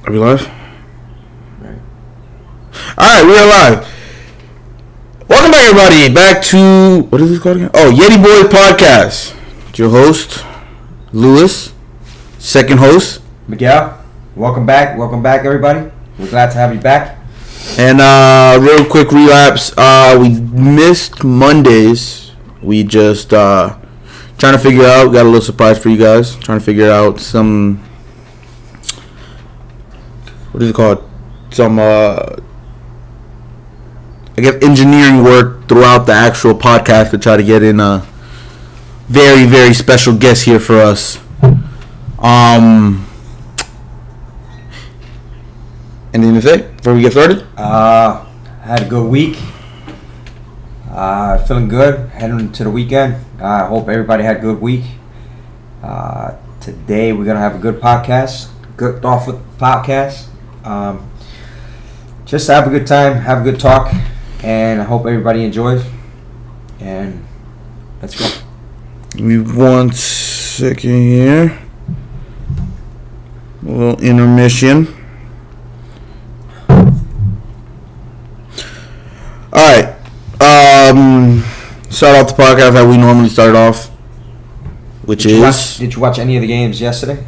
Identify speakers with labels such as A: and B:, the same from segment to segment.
A: Are we live? Right. Alright, we are live. Welcome back, everybody. Back to, what is this called again? Oh, Yeti Boys Podcast. It's your host, Lewis. Second host,
B: Miguel. Welcome back, everybody. We're glad to have you back.
A: And real quick relapse. We missed Mondays. We just trying to figure out. Got a little surprise for you guys. Trying to figure out some. What is it called? Some I guess engineering work throughout the actual podcast to try to get in a very, very special guest here for us. Anything to say before we get started?
B: Had a good week. Feeling good. Heading into the weekend. I hope everybody had a good week. Today we're gonna have a good podcast. Good thoughtful podcast. Just have a good time, have a good talk, and I hope everybody enjoys. And let's go.
A: Give me 1 second here. A little intermission. Alright. Start off the podcast how we normally start off. Did you
B: watch any of the games yesterday?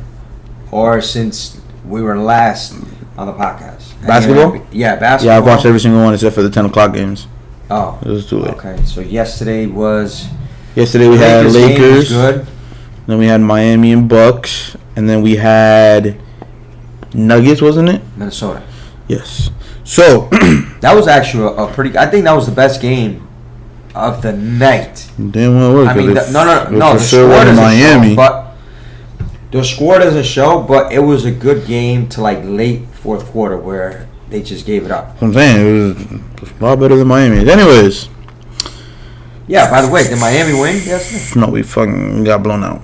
B: Or since we were last on the podcast?
A: Basketball?
B: Yeah, basketball.
A: Yeah, I watched every single one except for the 10 o'clock games.
B: Oh.
A: It was too late.
B: Okay, so yesterday we
A: had Lakers.
B: Good.
A: Then we had Miami and Bucks. And then we had Nuggets, wasn't it?
B: Minnesota.
A: Yes. So
B: that was actually a pretty. I think that was the best game of the night.
A: Damn well it was.
B: I mean, no.
A: The sure
B: score doesn't
A: Miami.
B: show, but the score doesn't show. But it was a good game to like late fourth quarter where they just gave it up.
A: I'm saying it was a lot better than Miami. Anyways.
B: Yeah. By the way, did Miami win yesterday?
A: No, we got blown out.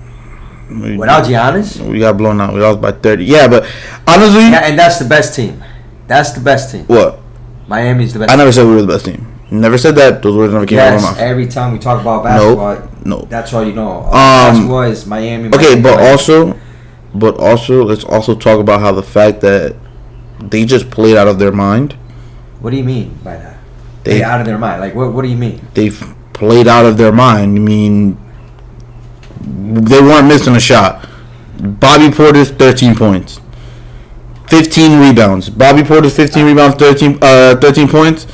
B: Without Giannis?
A: We got blown out. We lost by 30. Yeah, but honestly.
B: Yeah, and that's the best team. That's the best team.
A: What?
B: Miami's the best.
A: I never said we were the best team. Never said that. Those words never came out of my mouth.
B: Every time we talk about basketball,
A: no.
B: That's all you know. Basketball is Miami.
A: Okay, but also, let's also talk about how the fact that they just played out of their mind.
B: What do you mean by that? They out of their mind. Like what do you mean?
A: They've played out of their mind. I mean, they weren't missing a shot. Bobby Portis 13 points. 15 rebounds. Bobby Portis 15 rebounds, 13 points.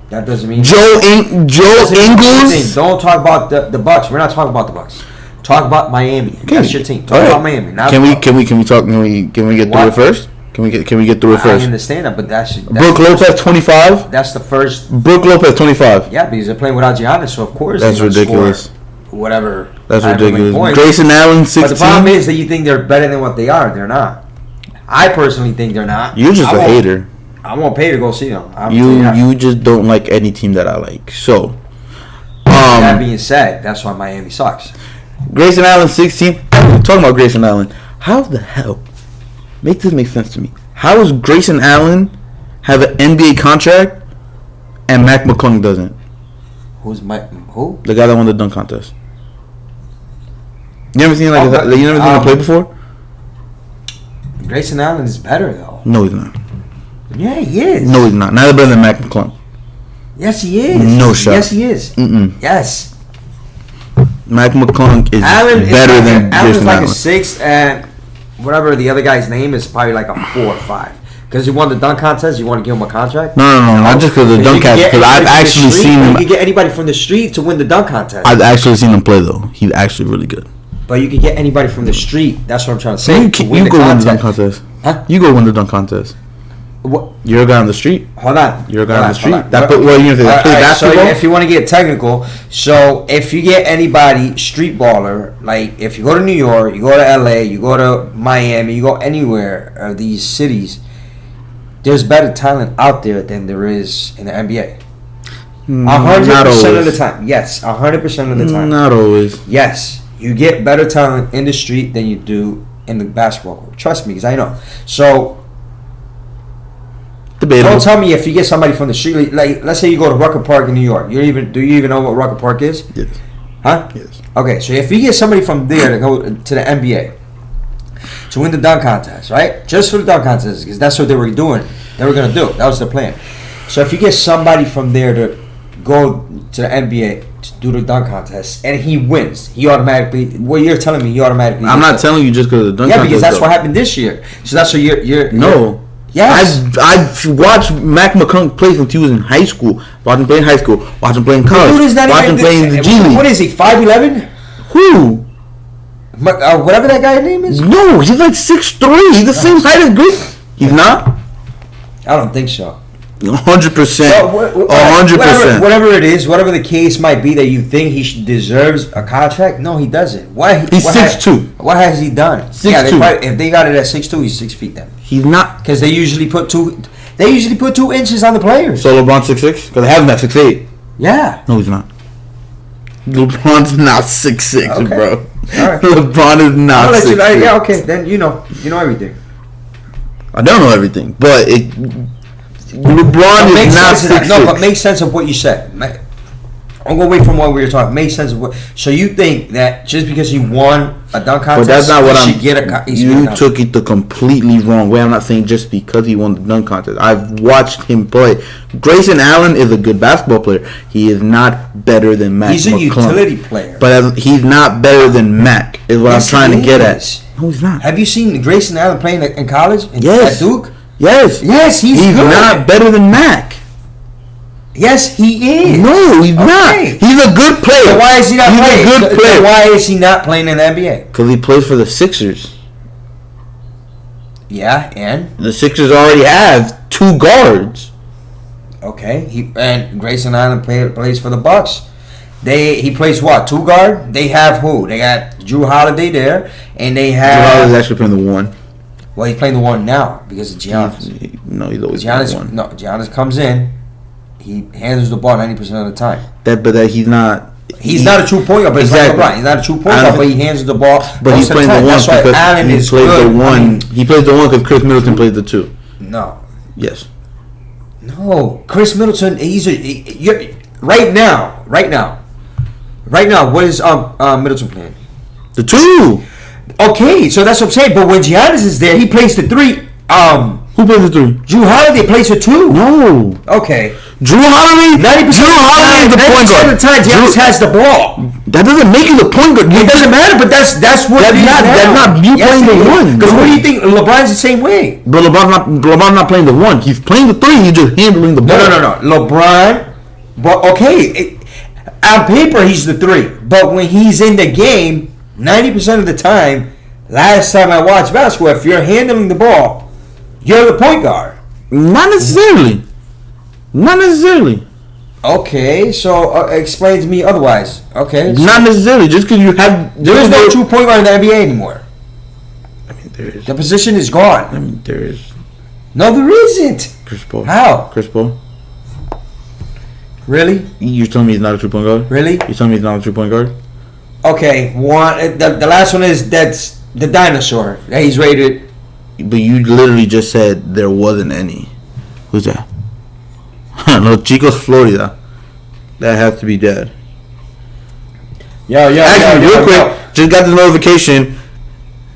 B: That doesn't mean
A: Joe Ingles.
B: Don't talk about the Bucks. We're not talking about the Bucks. Talk about Miami. Okay. That's your team. Talk about Miami.
A: Can we talk? Can we get through it first? Can we get through it first?
B: I understand that, but that's
A: Brook Lopez 25.
B: That's the first.
A: Brook Lopez 25.
B: Yeah, because they're playing without Giannis, so of course
A: that's ridiculous.
B: Whatever.
A: That's ridiculous. Grayson Allen 16.
B: But the problem is that you think they're better than what they are. They're not. I personally think they're not.
A: You're just a hater.
B: I won't pay to go see them.
A: You just don't like any team that I like. So,
B: that being said, that's why Miami sucks.
A: Grayson Allen 16. Talking about Grayson Allen. How the hell? Make this make sense to me. How does Grayson Allen have an NBA contract and Mac McClung doesn't?
B: Who?
A: The guy that won the dunk contest. You never seen you never seen him play before?
B: Grayson Allen is better though.
A: No, he's not.
B: Yeah, he is.
A: No, he's not. Neither better than Mac McClung.
B: Yes, he is.
A: No shot.
B: Yes, he is. Yes.
A: Mac McClung is better than Grayson Allen.
B: Allen's like a 6, and whatever the other guy's name is probably like a 4 or 5. Because he won the dunk contest, you want to give him a contract?
A: No, not just because of the dunk contest. Because I've actually seen him.
B: You can get anybody from the street to win the dunk contest.
A: I've actually seen him play though. He's actually really good.
B: But you can get anybody from the street. That's what I'm trying to say.
A: You go win the dunk contest.
B: Huh?
A: You go win the dunk contest.
B: What?
A: You're a guy on the street.
B: You're a guy
A: on the street.
B: Play basketball. So if you want to get technical, so if you get anybody street baller, like if you go to New York, you go to LA, you go to Miami, you go anywhere of these cities, there's better talent out there than there is in the NBA. 100% of the time. Yes, 100% of the time.
A: Not always.
B: Yes, you get better talent in the street than you do in the basketball court. Trust me, because I know. So
A: debatable.
B: Don't tell me if you get somebody from the street. Like let's say you go to Rucker Park in New York. Do you even know what Rucker Park is?
A: Yes.
B: Huh?
A: Yes.
B: Okay, so if you get somebody from there to go to the NBA, to win the dunk contest, right? Just for the dunk contest, because that's what they were doing. They were going to do. That was the plan. So if you get somebody from there to go to the NBA to do the dunk contest, and he wins, he automatically. Well, you're telling me he automatically.
A: I'm not telling you just because of the dunk contest.
B: Yeah, because that's what happened this year. So that's what you're.
A: No.
B: Yes.
A: I've watched Mac McClung play since he was in high school. Watch him play in high school. Watch him play in college. Watch him play in the G League.
B: What is he? 5'11"?
A: Who?
B: Whatever that guy's name is.
A: No, he's like 6'3". He's the same height as Grace. He's not.
B: I don't think so.
A: 100%. 100%.
B: Whatever it is, whatever the case might be that you think he deserves a contract, no, he doesn't. Why?
A: He's 6'2".
B: What has he done?
A: 6'2".
B: If they got it at 6'2", he's 6 feet then.
A: He's not,
B: because they usually put 2. They usually put 2 inches on the players.
A: So LeBron's 6'6"? Because they have him at 6'8".
B: Yeah.
A: No, he's not. LeBron's not 6'6",
B: okay.
A: bro.
B: All right.
A: LeBron is not 6'6".
B: Yeah, okay. Then you know everything.
A: I don't know everything, but LeBron is not 6'6".
B: No, but makes sense of what you said. I'm going away from what we were talking. Makes sense of what. So you think that just because he won a dunk contest,
A: but that's not what I'm.
B: You
A: took it the completely wrong way. I'm not saying just because he won the dunk contest. I've watched him play. Grayson Allen is a good basketball player. He is not better than Mac.
B: He's a utility player,
A: but he's not better than Mac. Is what I'm trying to get at. No, he's not.
B: Have you seen Grayson Allen playing in college?
A: Yes.
B: At Duke.
A: Yes.
B: Yes, he's good.
A: Not better than Mac.
B: Yes, he is.
A: No, he's not. He's a good player.
B: So why is he not playing?
A: He's a good player.
B: Why is he not playing in the NBA?
A: Because he plays for the Sixers.
B: Yeah, and?
A: The Sixers already have 2 guards.
B: Okay, and Grayson Allen plays for the Bucks. He plays what? 2 guard? They have who? They got Drew Holiday there, and they have.
A: Drew Holiday's actually playing the 1.
B: Well, he's playing the 1 now because of Giannis.
A: He's always playing the 1.
B: No, Giannis comes in. He handles the ball 90% of the time.
A: He's not.
B: He's not a true point guard, but exactly. He's not a true point guard, but he handles the ball.
A: But he's playing the 1
B: because Allen
A: he plays the 1. He plays the 1 because Chris Middleton plays the 2.
B: No.
A: Yes.
B: No, Chris Middleton. Right now. What is Middleton playing?
A: The 2.
B: Okay, so that's what I'm saying. But when Giannis is there, he plays the 3.
A: Who plays the 3?
B: Drew Holiday plays the 2.
A: No.
B: Okay.
A: Drew Holiday. 90% is the point guard.
B: 90% of the time, Giannis has the ball.
A: That doesn't make you the point guard.
B: It doesn't matter, but that's what.
A: That's not you playing the 1.
B: Because what do you think? LeBron's the same way.
A: But LeBron's not playing the 1. He's playing the 3. He's just handling the ball.
B: No. LeBron. But okay, on paper he's the 3, but when he's in the game, 90% of the time, last time I watched basketball, if you're handling the ball, you're the point guard.
A: Not necessarily.
B: Okay, so explain to me otherwise. Okay.
A: Not necessarily. Just because you have...
B: There is no true point guard in the NBA anymore.
A: I mean, there is.
B: The position is gone.
A: I mean, there is.
B: No, there isn't.
A: Chris Paul.
B: How?
A: Chris Paul.
B: Really?
A: You're telling me he's not a true point guard?
B: Really?
A: You're telling me he's not a true point guard?
B: Okay, the last one is that's the dinosaur. He's rated.
A: But you literally just said there wasn't any. Who's that? No, Chico's Florida. That has to be dead.
B: Yeah.
A: Actually, real quick, just got the notification.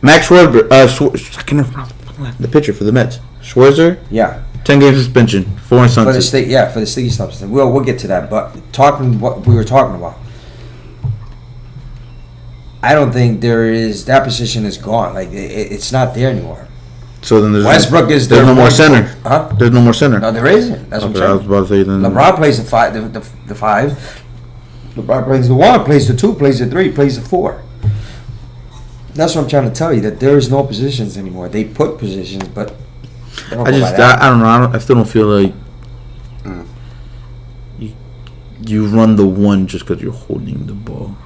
A: Max Schwarber, I can never pronounce the pitcher for the Mets. Schwarzer?
B: Yeah.
A: 10-game suspension. 4 and something.
B: For the sticky substance. We'll get to that. But talking what we were talking about, I don't think there is that position is gone. Like it's not there anymore.
A: So then there's
B: Westbrook is
A: there's no more center.
B: Huh?
A: There's no more center.
B: No, there isn't. That's what I'm saying.
A: I was about to say then.
B: LeBron plays the 5. The 5. LeBron plays the 1. Plays the 2. Plays the 3. Plays the 4. That's what I'm trying to tell you. That there is no positions anymore. They put positions, but
A: I don't know. I still don't feel like you run the 1 just because you're holding the ball.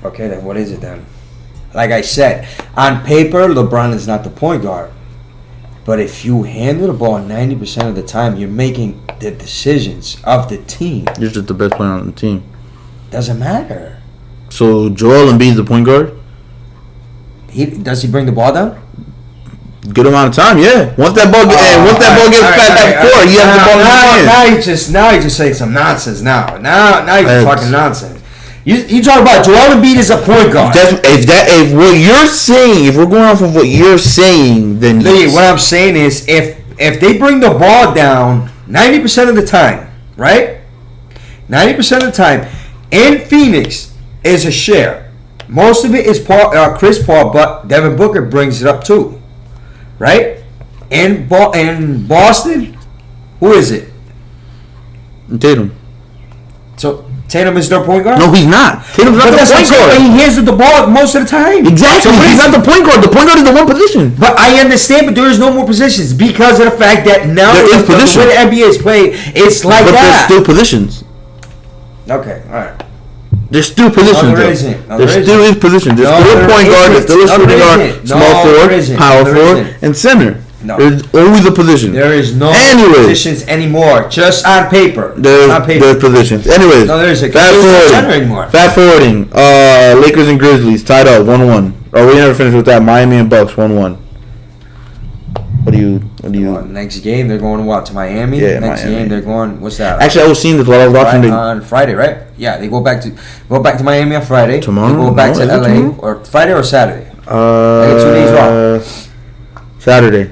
B: Okay, then what is it then? Like I said, on paper, LeBron is not the point guard. But if you handle the ball 90% of the time, you're making the decisions of the team.
A: You're just the best player on the team.
B: Doesn't matter.
A: So Joel Embiid is the point guard?
B: Does he bring the ball down?
A: Good amount of time, yeah. Once that ball gets past that court, he has the ball in his hand.
B: Now you just say some nonsense. Now you're talking nonsense. You talk about Joel Embiid is a point guard.
A: If what you're saying, if we're going off of what you're saying, then
B: yes. What I'm saying is if they bring the ball down 90% of the time, right? 90% of the time in Phoenix is a share. Most of it is Chris Paul, but Devin Booker brings it up too, right? In Boston, who is it?
A: Tatum.
B: So Tatum is their point guard?
A: No, he's not. Tatum's not the point guard.
B: He hands the ball most of the time.
A: Exactly. So he's not the point guard. The point guard is the one position.
B: But I understand, but there is no more positions because of the fact that now the way the NBA is played, it's like that.
A: But there's still positions.
B: Okay, all right.
A: There's still positions.
B: No, there isn't.
A: There still is positions. There's still a point guard. There's still a shooting guard, small forward, power forward, and center. No. There's always a position.
B: There is no positions anymore. Just on paper.
A: There's positions. Anyways.
B: No, there isn't.
A: Fast forwarding. Lakers and Grizzlies tied up 1-1. Oh, we never finished with that. Miami and Bucks 1-1. What do you?
B: Next game they're going to Miami.
A: Yeah,
B: next
A: Miami.
B: game they're going. What's that?
A: Actually, I was seeing this while I was watching
B: on Friday, right? Yeah, they go back to Miami on Friday.
A: Tomorrow.
B: They go back to LA
A: tomorrow?
B: Or Friday or Saturday. They get 2 days off.
A: Saturday.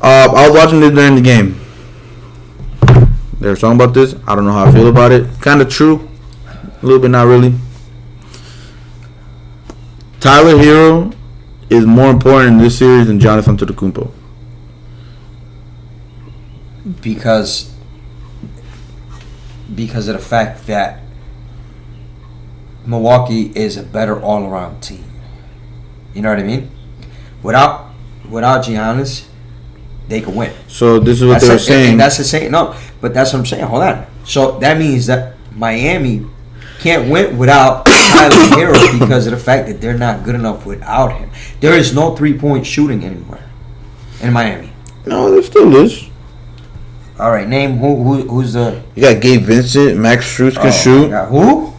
A: I was watching this during the game. They were talking about this. I don't know how I feel about it. Kind of true. A little bit, not really. Tyler Hero is more important in this series than Giannis Antetokounmpo.
B: Because of the fact that Milwaukee is a better all-around team. You know what I mean? Without Giannis, they could win.
A: So this is what they're saying.
B: That's the same. No, but that's what I'm saying. Hold on. So that means that Miami can't win without Tyler Hero because of the fact that they're not good enough without him. There is no 3-point shooting anymore in Miami.
A: No, there still is.
B: All right, name who's the...
A: You got Gabe Vincent. Max Strus can shoot.
B: Who?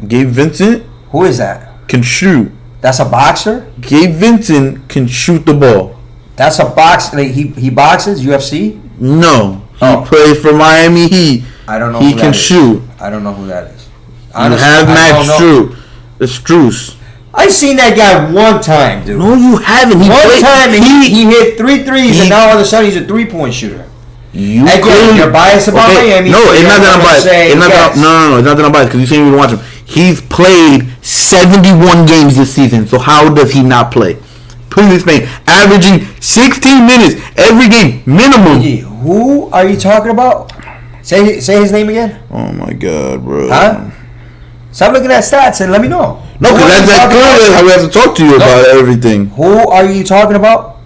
A: Gabe Vincent.
B: Who is that?
A: Can shoot.
B: That's a boxer?
A: Gabe Vincent can shoot the ball.
B: That's a box. Like he boxes UFC?
A: No, he plays for Miami Heat.
B: I don't know.
A: He can shoot.
B: I don't know who that is.
A: Honestly, you have Max Strus.
B: I've seen that guy one time, dude.
A: No, you haven't.
B: One time he hit 3 threes, and now all of a sudden he's a 3-point shooter. You're biased about Miami.
A: No, it's not that I'm biased. No, it's not that I'm biased because you saying you watch him. He's played 71 games this season, so how does he not play? Please explain. Averaging 16 minutes every game, minimum.
B: Who are you talking about? Say his name again.
A: Oh my God, bro.
B: Huh? Stop looking at stats and let me know.
A: No, because that's clearly how we have to talk to you about everything.
B: Who are you talking about?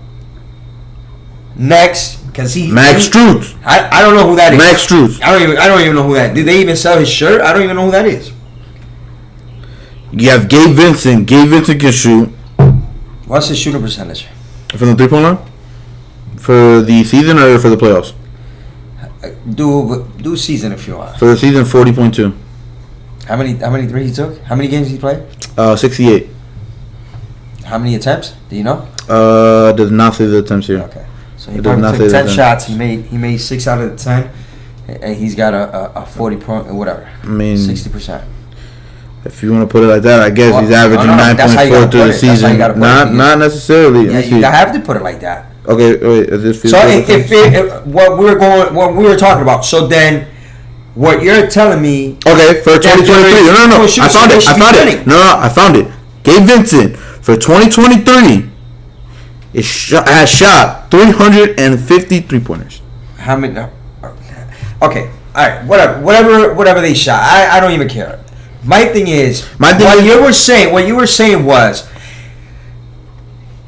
B: Next, because
A: Max Strus.
B: I don't know who that is.
A: Max Strus.
B: I don't even know who that is. Did they even sell his shirt? I don't even know who that is.
A: You have Gabe Vincent. Gabe Vincent can shoot.
B: What's his shooting percentage?
A: From the 3-point line? For the season or for the playoffs?
B: Do season if you want.
A: For the season, 40.2.
B: How many threes he took? How many games he played?
A: 68.
B: How many attempts? Do you know?
A: Does not say the attempts here.
B: Okay. So he probably took 10 shots. He made 6 out of the 10. And he's got a 40 point whatever.
A: I mean
B: 60%.
A: If you want to put it like that, I guess he's averaging 9.4 through the season. Not necessarily.
B: Yeah, you have to put it like that.
A: Okay, wait. Is this
B: so if what we were talking about, so then what you're telling me?
A: Okay, for 2023. No. I found it. Gabe Vincent for 2023 has shot 350 3-pointers.
B: How many? Okay, all right. Whatever they shot. I don't even care. My thing is, what you were saying was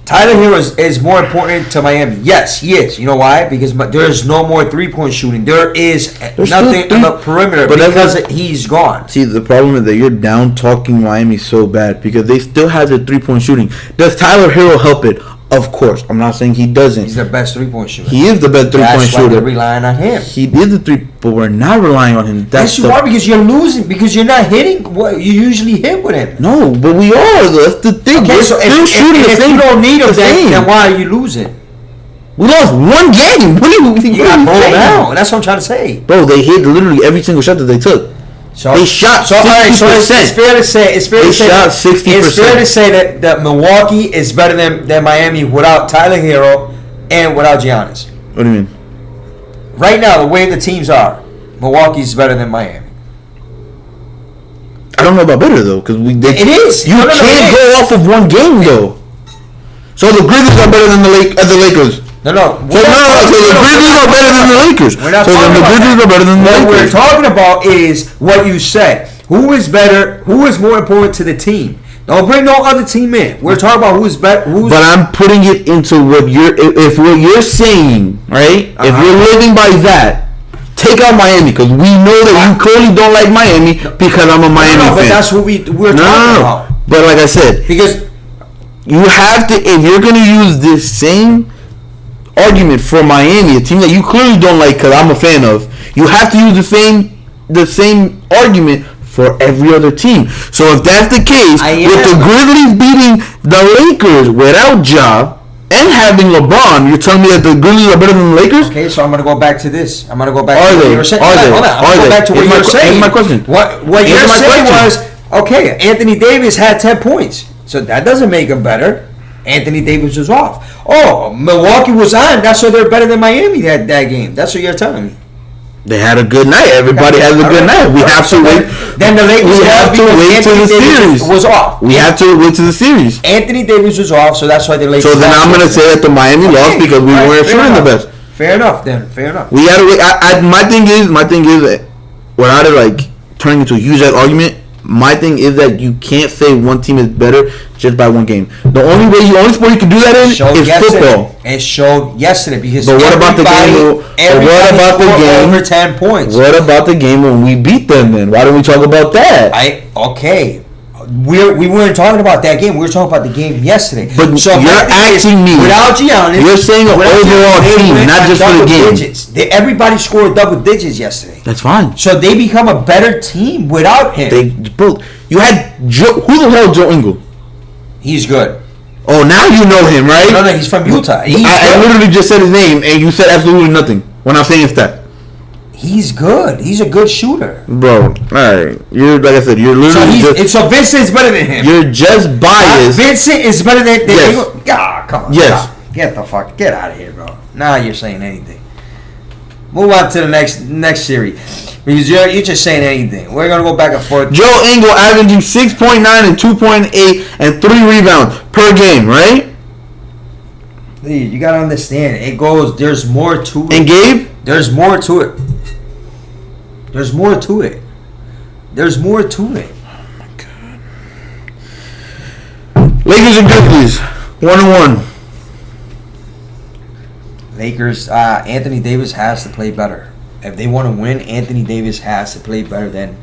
B: Tyler Hero is more important to Miami. Yes, he is. You know why? Because there is no more 3-point shooting. There's nothing on the perimeter because he's gone.
A: See, the problem is that you're down talking Miami so bad because they still have the 3-point shooting. Does Tyler Hero help it? Of course. I'm not saying he doesn't.
B: He's the best 3-point shooter.
A: He is the best 3-point shooter. That's why
B: they're relying on him.
A: He is the 3, but we're not relying on him.
B: Yes, you are because you're losing. Because you're not hitting what you usually hit with him.
A: No, but we are. That's the thing.
B: Okay, so if you don't need him, then why are you losing?
A: We lost one game. What do you think?
B: You got pulled down. That's what I'm trying to say.
A: Bro, they hit literally every single shot that they took.
B: So
A: they shot 60%.
B: It's fair to say. It's fair to say that Milwaukee is better than Miami without Tyler Hero and without Giannis.
A: What do you mean?
B: Right now, the way the teams are, Milwaukee's better than Miami.
A: I don't know about better though, because
B: it is.
A: You can't go off of one game though. So the Grizzlies are better than the Lakers.
B: No.
A: So the Grizzlies are better than the Lakers.
B: We're not talking about Grizzlies are better than the Lakers. What we're talking about is what you said. Who is better? Who is more important to the team? Don't bring no other team in. We're talking about who's better.
A: But I'm putting it into what if what you're saying, right? If you're living by that, take out Miami because we know that you clearly don't like Miami because I'm a Miami fan.
B: But that's what we're talking about.
A: But like I said,
B: because
A: you have to, if you're going to use this same argument for Miami, a team that you clearly don't like because I'm a fan of, you have to use the same argument for every other team. So if that's the case, with the Grizzlies beating the Lakers without Ja and having LeBron, you're telling me that the Grizzlies are better than the Lakers?
B: Okay, so I'm going to go back to this. I'm going to go back to
A: what
B: you were saying. Hold on. I'm going to go back to what you were saying.
A: Here's my question.
B: What you're saying was, okay, Anthony Davis had 10 points. So that doesn't make him better. Anthony Davis was off. Oh, Milwaukee was on. That's why they're better than Miami that game. That's what you're telling me.
A: They had a good night. Everybody has a good night. We have to wait.
B: Then the Lakers
A: have to wait to the series.
B: Was off.
A: We have to wait to the series.
B: Anthony Davis was off, so that's why the Lakers.
A: So then I'm going to say that the Miami lost because we weren't shooting the best.
B: Fair enough. Then fair enough.
A: We had to wait. My thing is, without it like turning into a huge argument. My thing is that you can't say one team is better just by one game. The only sport you can do that in is football.
B: It showed yesterday because.
A: But what about the game?
B: Over 10 points.
A: What about the game when we beat them? Then why don't we talk about that?
B: We weren't talking about that game. We were talking about the game yesterday.
A: But so you're asking me
B: without Giannis.
A: You're saying an overall team, not just for the game.
B: Everybody scored double digits yesterday.
A: That's fine.
B: So they become a better team without him.
A: You had who the hell Joe Ingles?
B: He's good.
A: Oh, now you know him, right?
B: No, he's from Utah.
A: I literally just said his name, and you said absolutely nothing when I'm saying that.
B: He's good. He's a good shooter.
A: Bro, all right. You're like I said, you're literally
B: so Vincent's better than him.
A: You're just biased.
B: Vincent is better than
A: yes.
B: Come on.
A: Yes.
B: Get out of here, bro. Now you're saying anything. Move on to the next series. Because you're just saying anything. We're going to go back and forth.
A: Joe Ingles averaging 6.9 and 2.8 and 3 rebounds per game, right?
B: Dude, you got to understand. It goes, there's more to it.
A: And Gabe?
B: There's more to it. There's more to it. There's more to it.
A: Oh, my God. Lakers and Grizzlies. 1-1.
B: Lakers, Anthony Davis has to play better. If they want to win, Anthony Davis has to play better than.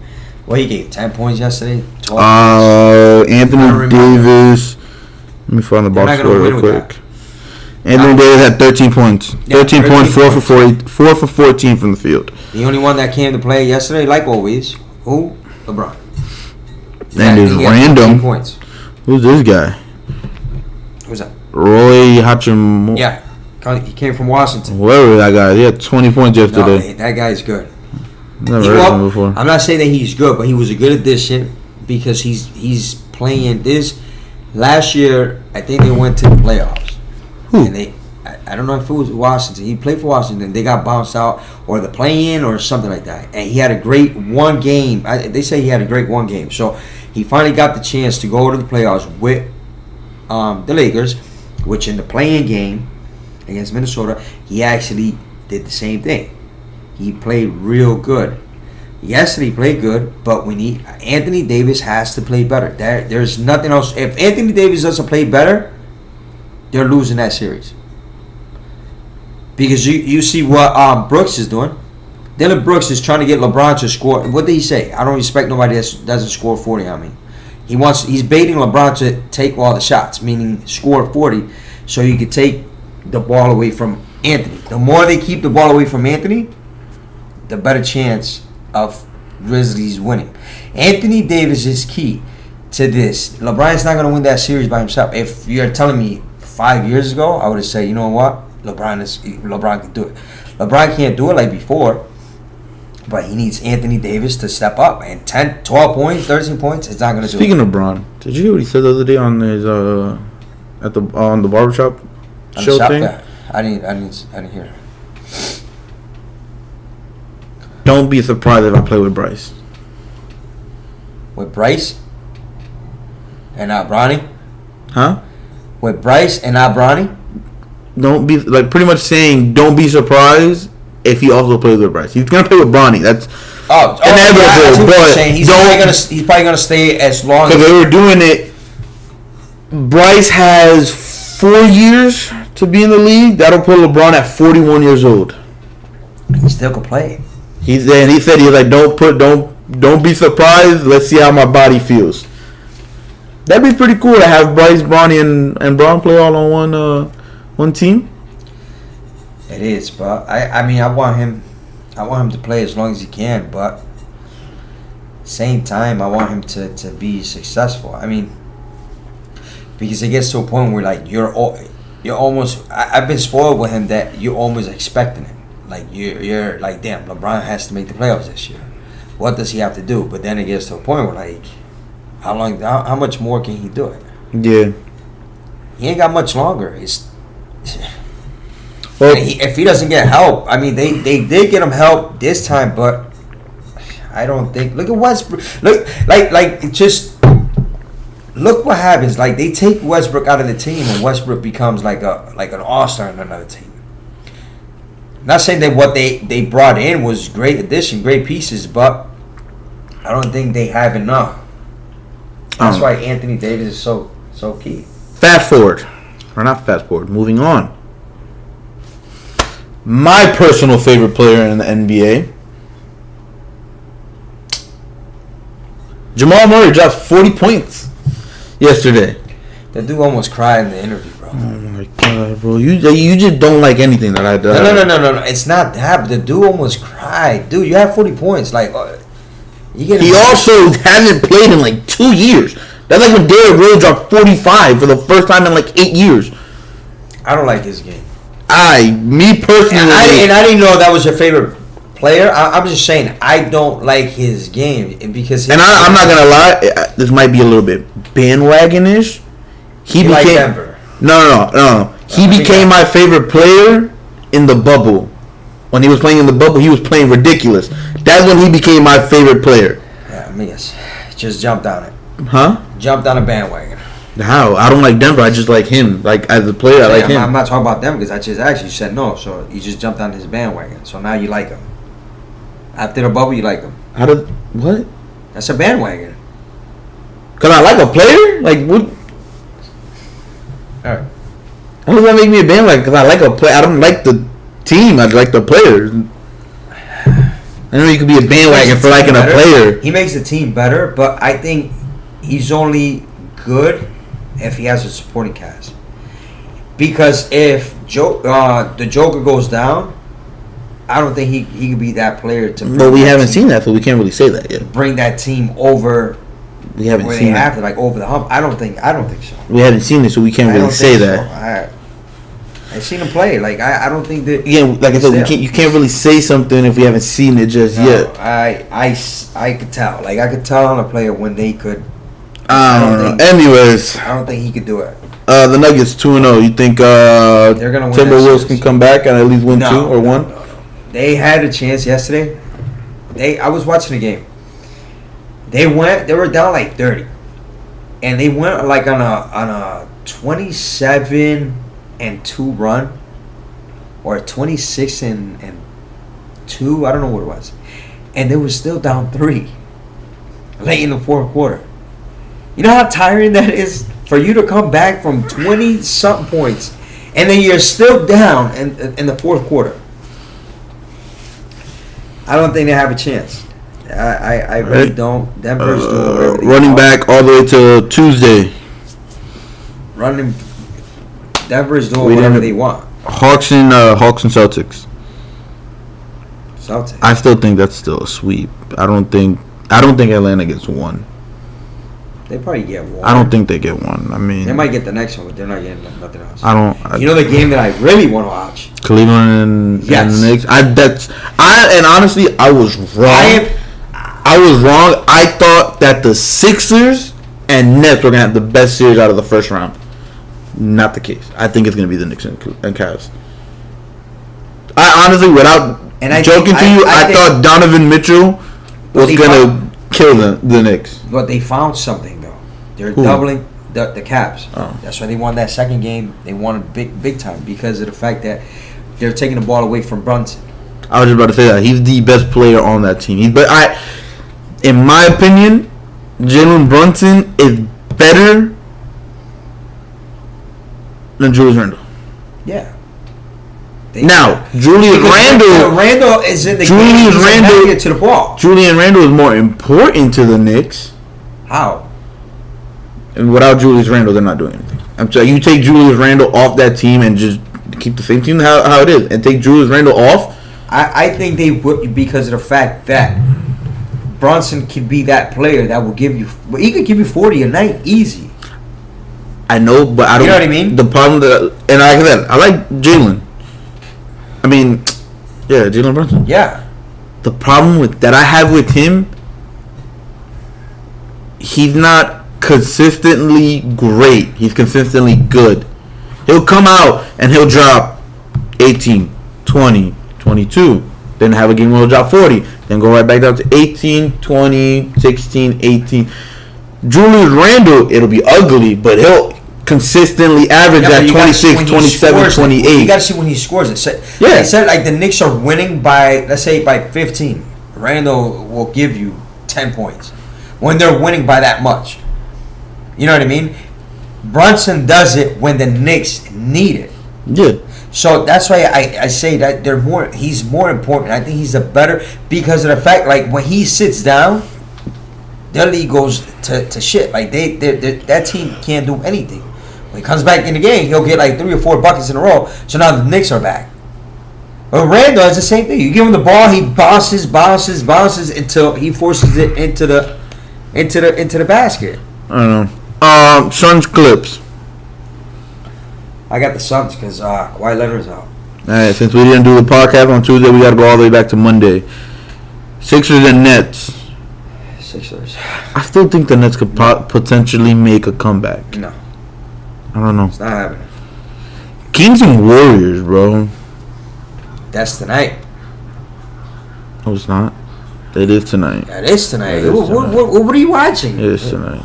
B: Well, he gave 10 points yesterday. 12
A: Anthony Davis. Let me find the box score real quick. Anthony Davis had 13 points. 13 points, 4 for 14 from the field.
B: The only one that came to play yesterday, like always, who? LeBron.
A: And it's random.
B: Points.
A: Who's this guy?
B: Who's that?
A: Roy Hachimura.
B: Yeah. He came from Washington.
A: Whoever that guy, he had 20 points yesterday.
B: No, that guy's good.
A: Never heard of him before.
B: I'm not saying that he's good, but he was a good addition because he's playing this. Last year, I think they went to the playoffs.
A: Who?
B: And I don't know if it was Washington. He played for Washington. They got bounced out or the play-in or something like that. And he had a great one game. They say he had a great one game. So he finally got the chance to go to the playoffs with the Lakers, which in the play-in game against Minnesota, he actually did the same thing. He played real good. Yesterday he played good, but Anthony Davis has to play better. There's nothing else. If Anthony Davis doesn't play better, they're losing that series. Because you see what Brooks is doing. Dylan Brooks is trying to get LeBron to score. What did he say? I don't respect nobody that doesn't score 40 on me. He's baiting LeBron to take all the shots, meaning score 40, so you could take the ball away from Anthony. The more they keep the ball away from Anthony, the better chance of Grizzlies winning. Anthony Davis is key to this. LeBron's not going to win that series by himself. If you're telling me 5 years ago, I would have said, you know what? LeBron can do it. LeBron can't do it like before. But he needs Anthony Davis to step up. And 10, 12 points, 13 points, it's not going to do it.
A: Speaking of Bron, did you hear what he said the other day on his on the barbershop show thing?
B: Yeah. I didn't hear it.
A: Don't be surprised if I play with Bryce.
B: With Bryce and not Bronny?
A: Huh?
B: With Bryce and not Bronny?
A: Don't be pretty much saying don't be surprised if he also plays with Bryce. He's gonna play with Bronny. That's
B: inevitable.
A: But
B: he's probably gonna stay as long
A: because they were doing it. Bryce has 4 years to be in the league. That'll put LeBron at 41 years old.
B: He still can play.
A: He said he's like don't be surprised. Let's see how my body feels. That'd be pretty cool to have Bryce, Bronny, and Bron play all on one team.
B: It is, but I want him to play as long as he can, but same time I want him to be successful. I mean, because it gets to a point where like you're almost I've been spoiled with him that you're almost expecting it. Like you're like, damn, LeBron has to make the playoffs this year. What does he have to do? But then it gets to a point where like, how much more can he do it?
A: Yeah,
B: he ain't got much longer. If he doesn't get help, I mean, they did get him help this time, but I don't think. Look at Westbrook. Look, just look what happens. Like they take Westbrook out of the team, and Westbrook becomes like an all-star in another team. Not saying that what they brought in was great addition, great pieces, but I don't think they have enough. That's why Anthony Davis is so key.
A: Fast forward. Moving on. My personal favorite player in the NBA. Jamal Murray dropped 40 points yesterday.
B: That dude almost cried in the interview, bro.
A: Oh my god, bro! You just don't like anything that I do.
B: No. It's not that. The dude almost cried, dude. You have 40 points, like
A: he also hasn't played in like 2 years. That's like when Derrick Rose dropped 45 for the first time in like 8 years.
B: I don't like his game.
A: Me personally,
B: and I didn't know that was your favorite player. I'm just saying I don't like his game because.
A: I'm not gonna lie. This might be a little bit bandwagonish. He became
B: like Denver.
A: No. He became my favorite player in the bubble. When he was playing in the bubble, he was playing ridiculous. That's when he became my favorite player.
B: Yeah, I mean, just jumped on it.
A: Huh?
B: Jumped on a bandwagon.
A: How? I don't like Denver. I just like him. Like as a player, I like him.
B: I'm not talking about them because I just asked you. You said no, so you just jumped on his bandwagon. So now you like him. After the bubble, you like him.
A: How did what?
B: That's a bandwagon.
A: Cause I like a player. Like what?
B: All right.
A: How does that make me a bandwagon? Because I like a player. I don't like the team. I like the players. I know you could be a bandwagon for liking a player.
B: He makes the team better, but I think he's only good if he has a supporting cast. Because if the Joker goes down, I don't think he could be that player to.
A: But we haven't seen that, so we can't really say that yet.
B: Bring that team over.
A: We haven't seen
B: they have to, like over the hump. I don't think so.
A: We haven't seen it, so we can't really say that.
B: I've seen him play. Like I don't think that.
A: Yeah, like I said, you can't really say something if we haven't seen it just yet.
B: I could tell. Like I could tell on a player when they could.
A: Anyways,
B: I don't think he could do it.
A: The Nuggets 2-0. You think
B: they're gonna win?
A: Timberwolves can come back and at least win 2 or 1?
B: No. They had a chance yesterday. I was watching the game. They were down like 30, and they went like on a 27-2 run, or a 26-2. I don't know what it was, and they were still down 3 late in the fourth quarter. You know how tiring that is for you to come back from 20-something points, and then you're still down in the fourth quarter. I don't think they have a chance. I really don't. Denver's doing whatever they
A: running
B: want.
A: back all the way to Tuesday.
B: Denver's doing whatever they want.
A: Hawks and Celtics.
B: Celtics.
A: I still think that's still a sweep. I don't think Atlanta gets 1.
B: They probably get 1.
A: I don't think they get 1. I mean,
B: they might get the next one, but they're not getting nothing else.
A: You
B: know the game that I really want to watch?
A: Cleveland and the Knicks. And honestly, I was wrong. I was wrong. I thought that the Sixers and Nets were gonna have the best series out of the first round. Not the case. I think it's gonna be the Knicks and Cavs. I honestly, without joking to you, I thought Donovan Mitchell was gonna kill the Knicks.
B: But they found something though. They're doubling the Cavs. Oh. That's why they won that second game. They won it big time because of the fact that they're taking the ball away from Brunson.
A: I was just about to say that he's the best player on that team. In my opinion, Jalen Brunson is better than Julius Randle.
B: Yeah.
A: Now, Julius Randle
B: is in the game. Get to the ball.
A: Julius Randle is more important to the Knicks.
B: How?
A: And without Julius Randle, they're not doing anything. I'm saying you take Julius Randle off that team and just keep the same team how it is, and take Julius Randle off.
B: I think they would because of the fact that Brunson could be that player that will give you. He could give you 40 a night easy.
A: I know, but I don't.
B: You know what I mean?
A: The problem and like I said, I like Jalen. I mean, yeah, Jalen Brunson.
B: Yeah.
A: The problem that I have with him, he's not consistently great. He's consistently good. He'll come out and he'll drop 18, 20, 22. Then have a game where he'll drop 40. Then go right back down to 18, 20, 16, 18. Julius Randle, it'll be ugly, but he'll consistently average at 26, 27, 28.
B: You got to see when he scores it.
A: Yeah.
B: They said like the Knicks are winning by, let's say, by 15. Randle will give you 10 points when they're winning by that much. You know what I mean? Brunson does it when the Knicks need it.
A: Yeah.
B: So that's why I say that he's more important. I think he's a better because of the fact like when he sits down, their league goes to shit. Like that team can't do anything. When he comes back in the game, he'll get like 3 or 4 buckets in a row. So now the Knicks are back. But Randle is the same thing. You give him the ball, he bounces until he forces it into the basket.
A: I don't know. Suns Clips.
B: I got the Suns because Kawhi Leonard's out.
A: Alright, since we didn't do the podcast on Tuesday, we got to go all the way back to Monday. Sixers and Nets.
B: Sixers.
A: I still think the Nets could potentially make a comeback.
B: No.
A: I don't know.
B: It's not happening.
A: Kings and Warriors, bro.
B: That's tonight.
A: No, it's not. It is tonight.
B: It is tonight. What are you watching?
A: It is tonight.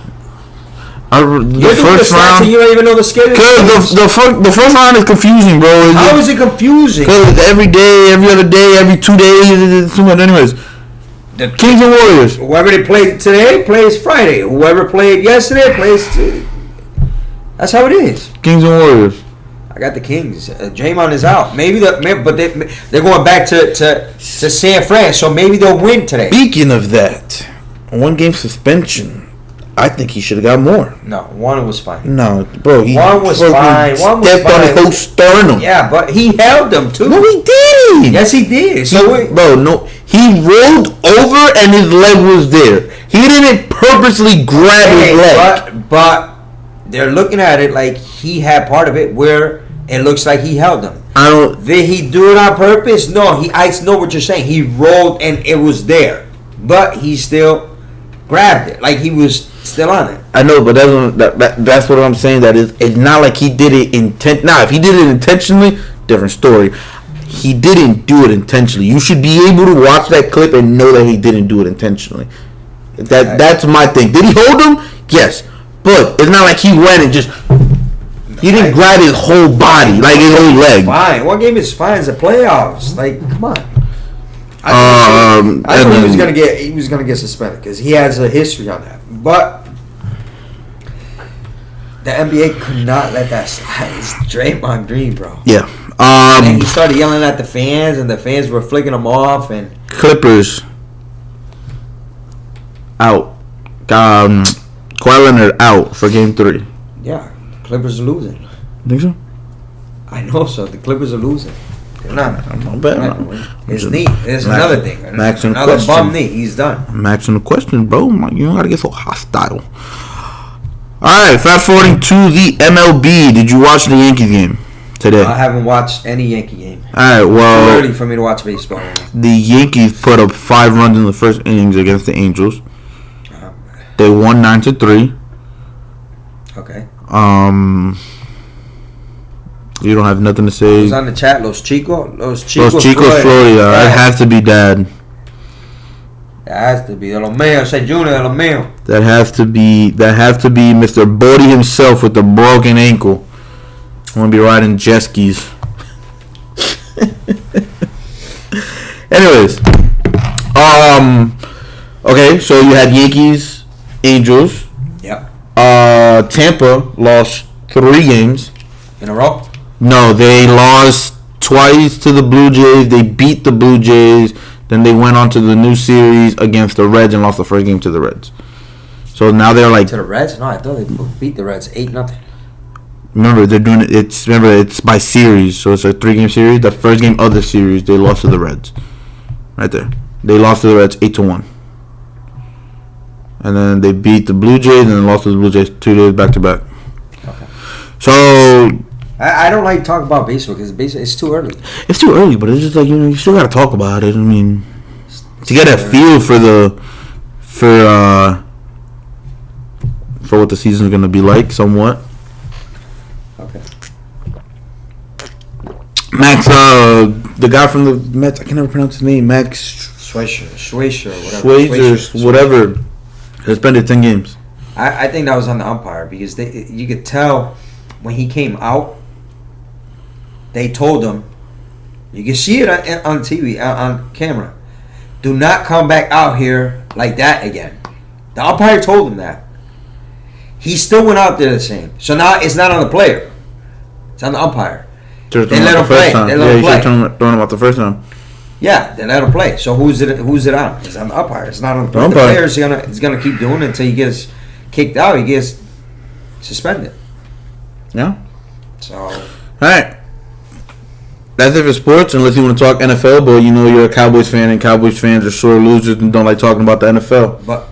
A: The first round.
B: You don't even know the schedule.
A: The first round is confusing, bro.
B: How is it confusing?
A: Because every day, every other day, every 2 days, it's too much. Anyways, the Kings and Warriors.
B: Whoever they played today plays Friday. Whoever played yesterday plays today. That's how it is.
A: Kings and Warriors.
B: I got the Kings. Draymond is out. But they're going back to San Fran, so maybe they'll win today.
A: Speaking of that, 1 game suspension. I think he should have got more.
B: No, 1 was fine.
A: No, bro.
B: One was fine. One was
A: stepped on his whole sternum.
B: Yeah, but he held them too.
A: No, he didn't.
B: Yes, he did.
A: He rolled over and his leg was there. He didn't purposely grab his leg.
B: But they're looking at it like he had part of it where it looks like he held them. Did he do it on purpose? No. I know what you're saying. He rolled and it was there, but he still grabbed it like he was still on it.
A: I know, but that's what I'm saying. That it's not like he did it Now, if he did it intentionally, different story. He didn't do it intentionally. You should be able to watch that clip and know that he didn't do it intentionally. That's my thing. Did he hold him? Yes, but it's not like he went and just. He didn't grab his whole body, like his whole leg.
B: Fine. One game is fine. It's the playoffs. Like, come on. I thought he was gonna get suspended because he has a history on that. But the NBA could not let that slide. It's Draymond Green, bro.
A: Yeah.
B: And he started yelling at the fans, and the fans were flicking him off. And
A: Clippers out. Kawhi Leonard out for Game 3.
B: Yeah, the Clippers are losing.
A: Think so?
B: I know so. The Clippers are losing. They're not.
A: I'm betting.
B: His knee. There's another thing.
A: Another
B: bum knee. He's done.
A: I'm asking the question, bro. You don't gotta get so hostile. All right, fast forwarding to the MLB. Did you watch the Yankees game? today.
B: I haven't watched any Yankee game.
A: All right, well,
B: It's early for me to watch baseball.
A: The Yankees put up 5 runs in the first innings against the Angels. They won 9-3.
B: Okay.
A: You don't have nothing to say.
B: Who's on the chat? Los Chicos
A: Florida. It has to be Dad.
B: It has to be. De los míos. Say Junior, de los míos.
A: That has to be Mr. Bodie himself with the broken ankle. I'm gonna be riding jet skis. Anyways, okay, so you had Yankees, Angels.
B: Yep.
A: Tampa lost 3 games
B: in a row.
A: No, they lost twice to the Blue Jays. They beat the Blue Jays. Then they went on to the new series against the Reds and lost the first game to the Reds. So now they're like
B: to the Reds. No, I thought they beat the Reds 8-0.
A: Remember, they're doing it. It's by series, so it's a 3-game series. The first game of the series, they lost to the Reds. Right there, they lost to the Reds 8-1. And then they beat the Blue Jays and then lost to the Blue Jays 2 days back to back.
B: Okay.
A: So
B: I don't like talking about baseball because it's too early.
A: It's too early, but it's just like, you still got to talk about it. I mean, to get a feel for what the season's gonna be like, somewhat.
B: Okay.
A: Max, the guy from the Mets, I can never pronounce his name. Max Schweizer, whatever. Suspended 10 games.
B: I think that was on the umpire because you could tell when he came out. They told him, you can see it on TV, on camera, do not come back out here like that again. The umpire told him that. He still went out there the same. So now it's not on the player. It's on the umpire. They let him play. They let him play.
A: Throwing him out the first time.
B: Yeah, they let him play. So who's it on? It's on the umpire. It's not on the player. The player is gonna keep doing it until he gets kicked out. He gets suspended.
A: Yeah.
B: So.
A: All right. That's it for sports, unless you want to talk NFL, but you're a Cowboys fan, and Cowboys fans are sore losers and don't like talking about the NFL.
B: But,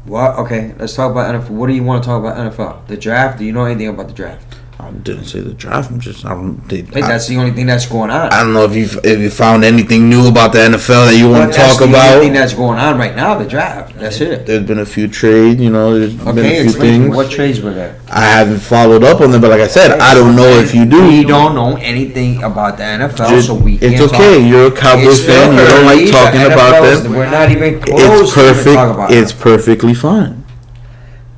B: what? Okay, let's talk about NFL. What do you want to talk about NFL? The draft? Do you know anything about the draft?
A: I didn't say the draft.
B: That's the only thing that's going on.
A: I don't know if you found anything new about the NFL that you want to talk about. That's the only
B: thing that's going on right now, the draft. That's it.
A: There's been a few trades, there's been a few things.
B: What trades were there?
A: I haven't followed up on them, but like I said, I don't know if you do.
B: We don't know anything about the NFL, so we can't
A: talk. It's okay. You're a Cowboys fan. You don't like talking about them.
B: We're not even close to talk about it.
A: It's perfectly fine.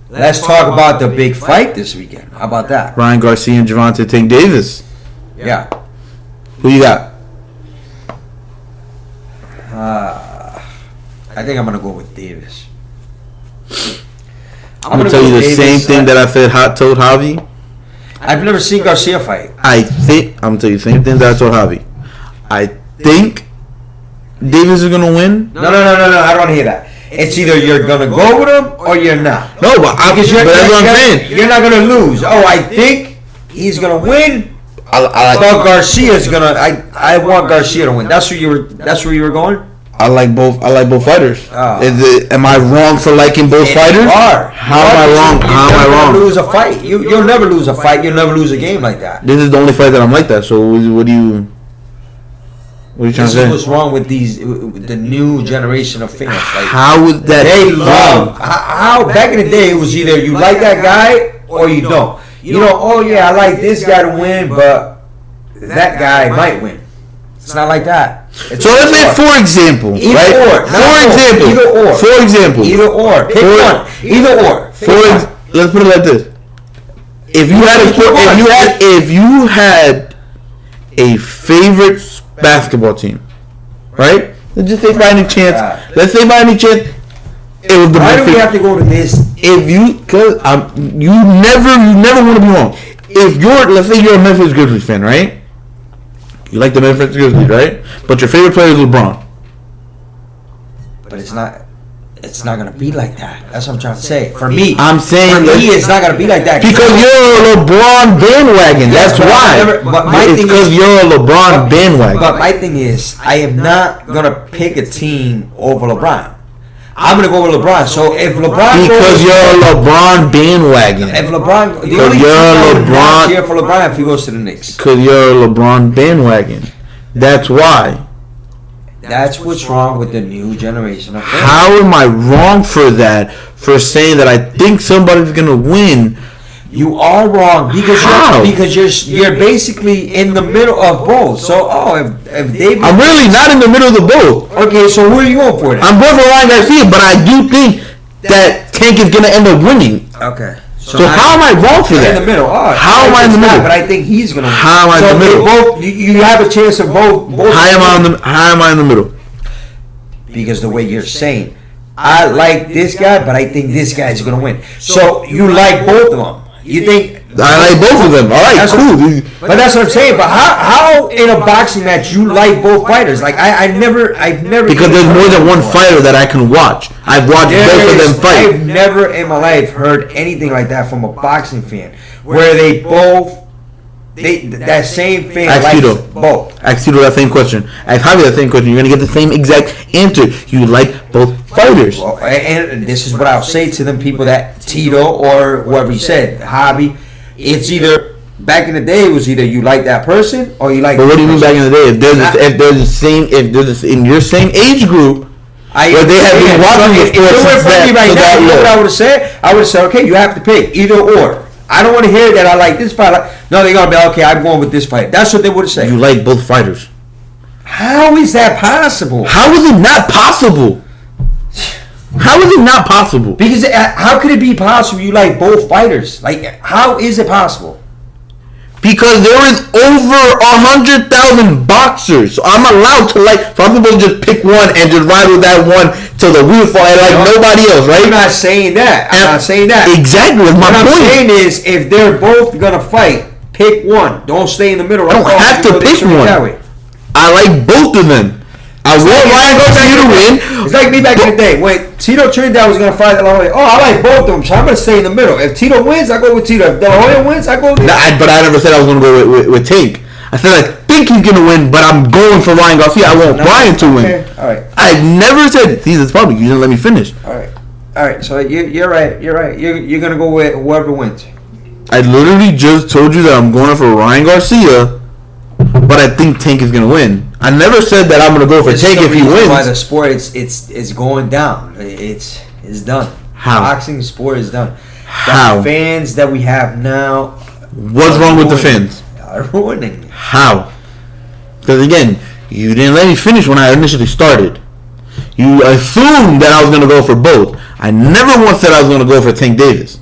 B: Let's talk about the big fight this weekend. How about that?
A: Ryan Garcia and Gervonta Tank Davis.
B: Yeah.
A: Who you got?
B: I think I'm going to go with Davis.
A: I'm going to tell you the same thing that I said told Javi.
B: I've never seen Garcia fight.
A: I'm going to tell you the same thing that I told Javi. I think Davis is going to win.
B: No. I don't want to hear that. It's either you're going to go with him or you're not.
A: No, but that's what I'm saying.
B: You're not going to lose. Oh, I think he's going to win. I thought Garcia's going to... I want Garcia to win. That's where you were going?
A: I like both fighters. Oh. Am I wrong for liking both fighters?
B: You are.
A: How am I wrong?
B: How am I wrong? Lose a fight. You'll never lose a fight. You'll never lose a game like that.
A: This is the only fight that I'm like that. So what do you... What are you trying to say?
B: What's wrong with the new generation of fans? Like,
A: how would that?
B: They love how back in the day it was either you like that guy or you don't. Oh yeah, I like this guy to win, but that guy might win. It's not like that.
A: So let's say, for example,
B: Either or. Pick one. Either or.
A: Let's put it like this: if you had a favorite basketball team, right? Let's just say by any chance. It was the.
B: Why do we have to go to this?
A: Because you never want to be wrong. Let's say you're a Memphis Grizzlies fan, right? You like the Memphis Grizzlies, right? But your favorite player is LeBron.
B: But it's not gonna be like that. That's what I'm trying to say. For me, it's not gonna be like that.
A: Because you're a LeBron bandwagon. That's why. It's because you're a LeBron bandwagon.
B: But my thing is, I am not gonna pick a team over LeBron. I'm gonna go with LeBron. So if LeBron
A: because you're a LeBron bandwagon.
B: If LeBron, the only
A: you're a LeBron
B: here for LeBron if he goes to the Knicks.
A: Because you're a LeBron bandwagon. That's why.
B: That's what's wrong with the new generation of fans.
A: How am I wrong for that? For saying that I think somebody's gonna win?
B: You are wrong because you're basically in the middle of both. So if David,
A: I'm really not in the middle of the both.
B: Okay, so who are you going for then?
A: I'm going for Ryan Garcia, but I do think that Tank is gonna end up winning.
B: Okay.
A: So how am I wrong for that?
B: In the middle.
A: How am I in the middle?
B: But I think he's gonna win.
A: How am I in the middle?
B: Both you have a chance of both.
A: How am I in the middle?
B: Because the way you're saying, I like this guy, but I think this guy's gonna win. So you like both of them. You think
A: I like both of them? All right, cool.
B: But that's what I'm saying. But how in a boxing match you like both fighters? Like I've never.
A: Because there's more than one fighter that I can watch. I've watched both of them fight.
B: I've never in my life heard anything like that from a boxing fan, where they both. That same fan likes both.
A: Ask Tito that same question. Ask Javi that same question. You're gonna get the same exact answer. You like both fighters.
B: Well, and this is what I'll say to them people that Tito or whoever you said, Javi. It's either back in the day it was either you like that person or you like.
A: But what do you mean back in the day? If there's in your same age group. Where they have been watching the sport since that
B: you know what I would have said? I would have said, okay, you have to pick either or. I don't want to hear that I like this fight. No, they're going to be, okay, I'm going with this fight. That's what they would have said.
A: You like both fighters.
B: How is that possible?
A: How is it not possible? How is it not possible?
B: Because how could it be possible you like both fighters? Like, how is it possible?
A: Because there is over 100,000 boxers. So I'm allowed to like. So I'm supposed to just pick one and just ride with that one till the wheel fall and like nobody else, right?
B: I'm not saying that. I'm not saying that.
A: Exactly. What
B: I'm saying is, if they're both gonna fight, pick one. Don't stay in the middle.
A: I don't have to pick one. I like both of them. I want Ryan Garcia to win.
B: It's like me back in the day when Tito Trinidad was going to fight De La Hoya. Oh, I like both of them, so I'm going to stay in the middle. If Tito wins, I go with Tito. If De La Hoya wins, I go with Tito.
A: But I never said I was going to go with Tank. I said I think he's going to win, but I'm going for Ryan Garcia. I want Ryan to win.
B: All right.
A: I never said, see, this public. You didn't let me finish.
B: All right. So you're right. You're right. You're going to go with whoever wins.
A: I literally just told you that I'm going for Ryan Garcia, but I think Tank is going to win. I never said that I'm going to go for Tank if he wins.
B: Why the sport it's going down. It's done.
A: How?
B: Boxing sport is done.
A: How?
B: The fans that we have now.
A: What's wrong with the fans?
B: Are ruining it.
A: How? Because again, you didn't let me finish when I initially started. You assumed that I was going to go for both. I never once said I was going to go for Tank Davis.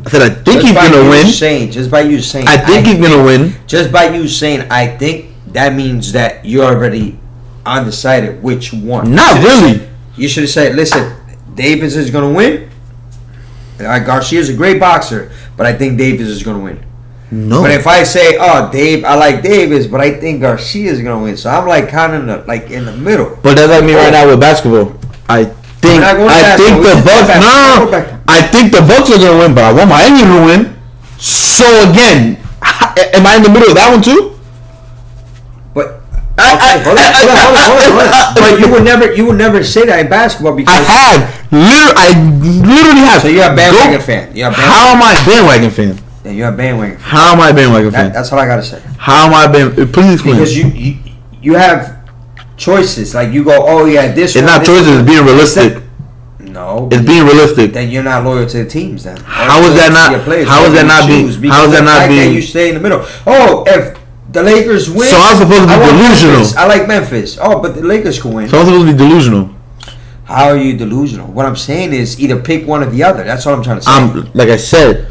A: I said I think he's going to win.
B: Just by you saying.
A: I think he's going to win.
B: Just by you saying, I think. That means that you're already undecided which one.
A: Not really.
B: You should have said, listen, Davis is going to win. Garcia's a great boxer, but I think Davis is going to win.
A: No.
B: But if I say, I like Davis, but I think Garcia is going to win. So I'm like kind of like in the middle.
A: But that's like me right now with basketball. I think the Bucks. I think the Bucks are going to win, but I want Miami to win. So again, am I in the middle of that one too?
B: But you would never say that in basketball because
A: I literally have.
B: So you're a bandwagon fan.
A: How am I a bandwagon fan?
B: Yeah, you're a bandwagon fan.
A: How am I a bandwagon fan?
B: That's all I gotta say.
A: How am I a bandwagon? Please explain.
B: Because you have choices. Like you go, oh yeah, this.
A: It's not choices. It's being realistic.
B: No,
A: it's being realistic.
B: Then you're not loyal to the teams. Then
A: how is that not? How is that not being? How is that not being?
B: You stay in the middle. Oh, if the Lakers win.
A: So I'm supposed to be delusional.
B: Memphis. I like Memphis. Oh, but the Lakers can win.
A: So I'm supposed to be delusional.
B: How are you delusional? What I'm saying is either pick one or the other. That's what I'm trying to say.
A: Like I said.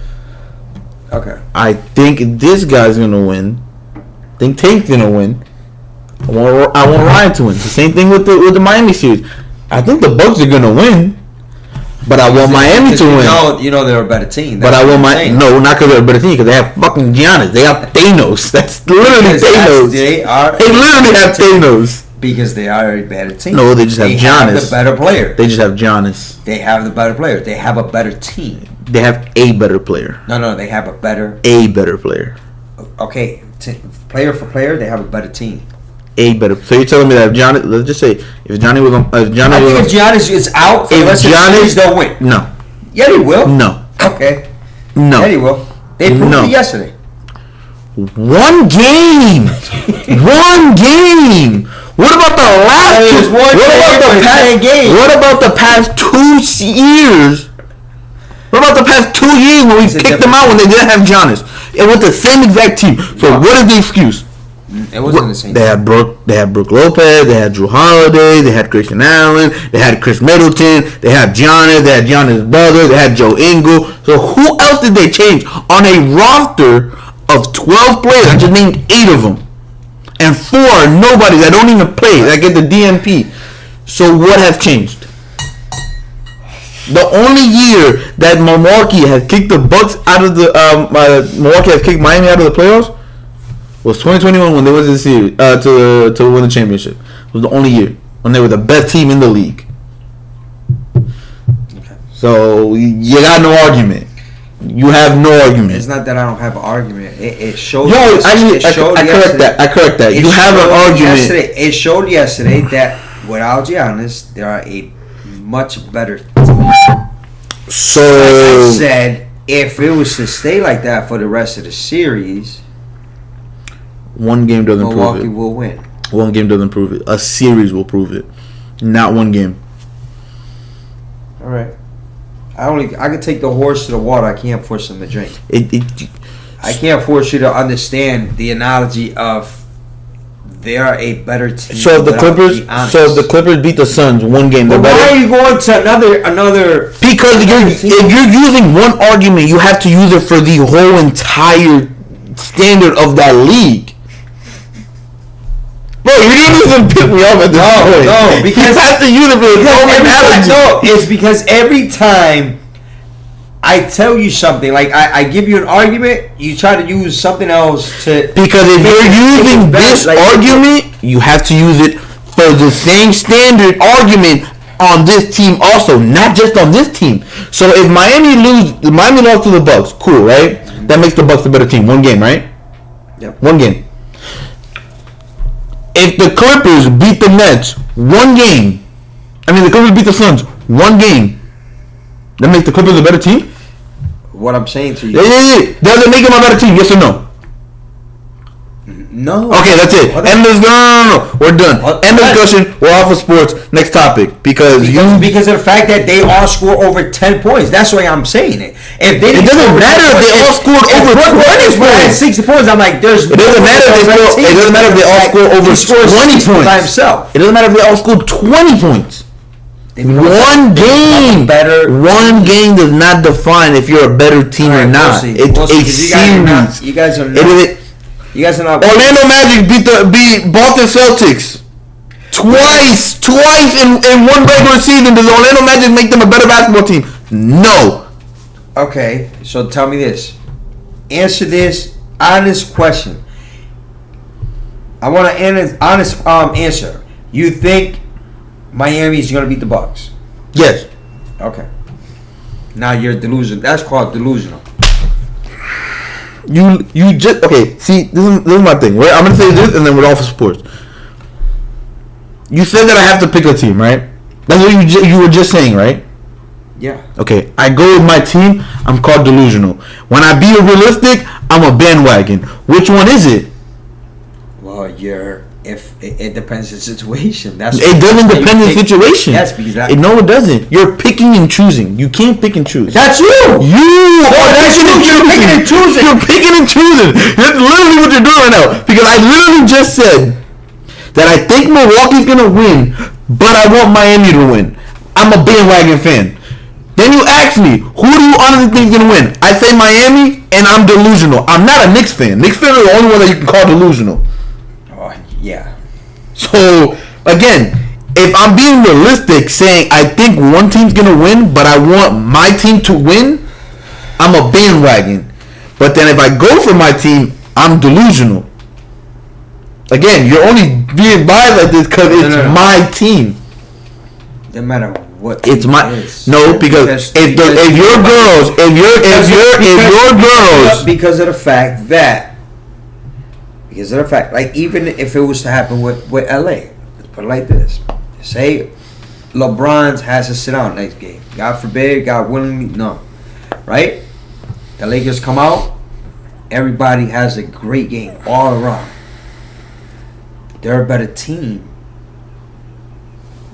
B: Okay.
A: I think this guy's gonna win. I think Tank's gonna win. I want Ryan to win. The same thing with the Miami series. I think the Bucks are gonna win. But I want Miami to win.
B: You know they're a better team.
A: But I want not because they're a better team, because they have fucking Giannis. They have Thanos. That's literally Thanos. They literally have Thanos.
B: Because they are a better team.
A: No, they just have Giannis. They have
B: the better player.
A: They just have Giannis.
B: They have the better player. They have a better team.
A: They have a better player.
B: No, they have a better
A: player.
B: Okay, player for player, they have a better team.
A: a better. So you're telling me that if Giannis, let's just say if Giannis was, if
B: Giannis is out for the rest of the series, they'll win.
A: No.
B: Yeah, they will.
A: No.
B: Okay.
A: No.
B: Yeah, they will. They proved it yesterday.
A: One game. One game. What about the last two? What about the past 2 years? What about the past 2 years when we kicked them out when they didn't have Giannis? It was the same exact team. So what is the excuse?
B: It wasn't the same.
A: They had Brook Lopez. They had Drew Holiday. They had Christian Allen. They had Chris Middleton. They had Giannis. They had Giannis' brother. They had Joe Ingles. So who else did they change on a roster of 12 players? I just named 8 of them, and 4 are nobody that don't even play that get the DNP. So what has changed? The only year that Milwaukee has kicked the Bucks out of the Milwaukee has kicked Miami out of the playoffs was 2021 when they went to the series to win the championship. It was the only year when they were the best team in the league. Okay. So you got no argument. You have no argument.
B: It's not that I don't have an argument. It showed.
A: Yo, I correct that. I correct that. You have an argument.
B: It showed yesterday that without Giannis, they are a much better team.
A: So
B: like I said, if it was to stay like that for the rest of the series,
A: one game doesn't prove it.
B: Milwaukee will win.
A: One game doesn't prove it. A series will prove it. Not one game.
B: All right. I can take the horse to the water. I can't force them to drink. I can't force you to understand the analogy of they are a better team.
A: So the Clippers beat the Suns one game.
B: But why are you going to another?
A: Because if you're using one argument, you have to use it for the whole entire standard of that league. Bro, you didn't even pick me up at this point.
B: No, because
A: you have to use it for the whole analogy.
B: No, it's because every time I tell you something, like I give you an argument, you try to use something else to.
A: Because if you're using this argument, you have to use it for the same standard argument on this team also, not just on this team. So if Miami lost to the Bucks, cool, right? That makes the Bucks a better team. One game, right?
B: Yep.
A: One game. If the Clippers beat the Nets one game, the Clippers beat the Suns one game, that makes the Clippers a better team?
B: What I'm saying to you.
A: Yeah. Does it make them a better team? Yes or no?
B: No.
A: Okay, that's it. No. We're done. End of discussion. We're off of sports. Next topic. Because
B: of the fact that they all score over 10 points. That's why I'm saying it. If they
A: it doesn't matter if they all scored over 20 points.
B: 60 points. I'm like, there's.
A: It doesn't matter if they all score over 20 points
B: by himself.
A: It doesn't matter if they all scored 20 points. One game. One game does not define if you're a better team or not. It's a series.
B: You guys are not. You guys are not.
A: Orlando Magic beat Boston Celtics twice in one regular season. Does Orlando Magic make them a better basketball team? No.
B: Okay, so tell me this. Answer this honest question. I want an honest answer. You think Miami's going to beat the Bucks?
A: Yes.
B: Okay. Now you're delusional. That's called delusional.
A: You just okay. See, this is my thing. Right? I'm gonna say this, and then we're off of sports. You said that I have to pick a team, right? That's what you were just saying, right?
B: Yeah.
A: Okay. I go with my team. I'm called delusional. When I be realistic, I'm a bandwagon. Which one is it?
B: Well, If it depends on the situation.
A: It doesn't depend on the situation.
B: Yes, because
A: no, it doesn't. You're picking and choosing. You can't pick and choose.
B: That's you.
A: That's you. You're picking and choosing. You're picking and choosing. That's literally what you're doing right now. Because I literally just said that I think Milwaukee's gonna win, but I want Miami to win. I'm a bandwagon fan. Then you ask me, who do you honestly think is gonna win? I say Miami, and I'm delusional. I'm not a Knicks fan. Knicks fans are the only one that you can call delusional.
B: Yeah.
A: So, again, if I'm being realistic, saying I think one team's going to win, but I want my team to win, I'm a bandwagon. But then if I go for my team, I'm delusional. Again, you're only being biased like this because it's my team.
B: No matter what
A: it's my is. No, because if your girls
B: because of the fact that Because of the fact, like, even if it was to happen with LA, let's put it like this. Say LeBron has to sit out next game. God forbid, God willingly, no. Right? The Lakers come out. Everybody has a great game all around. They're a better team.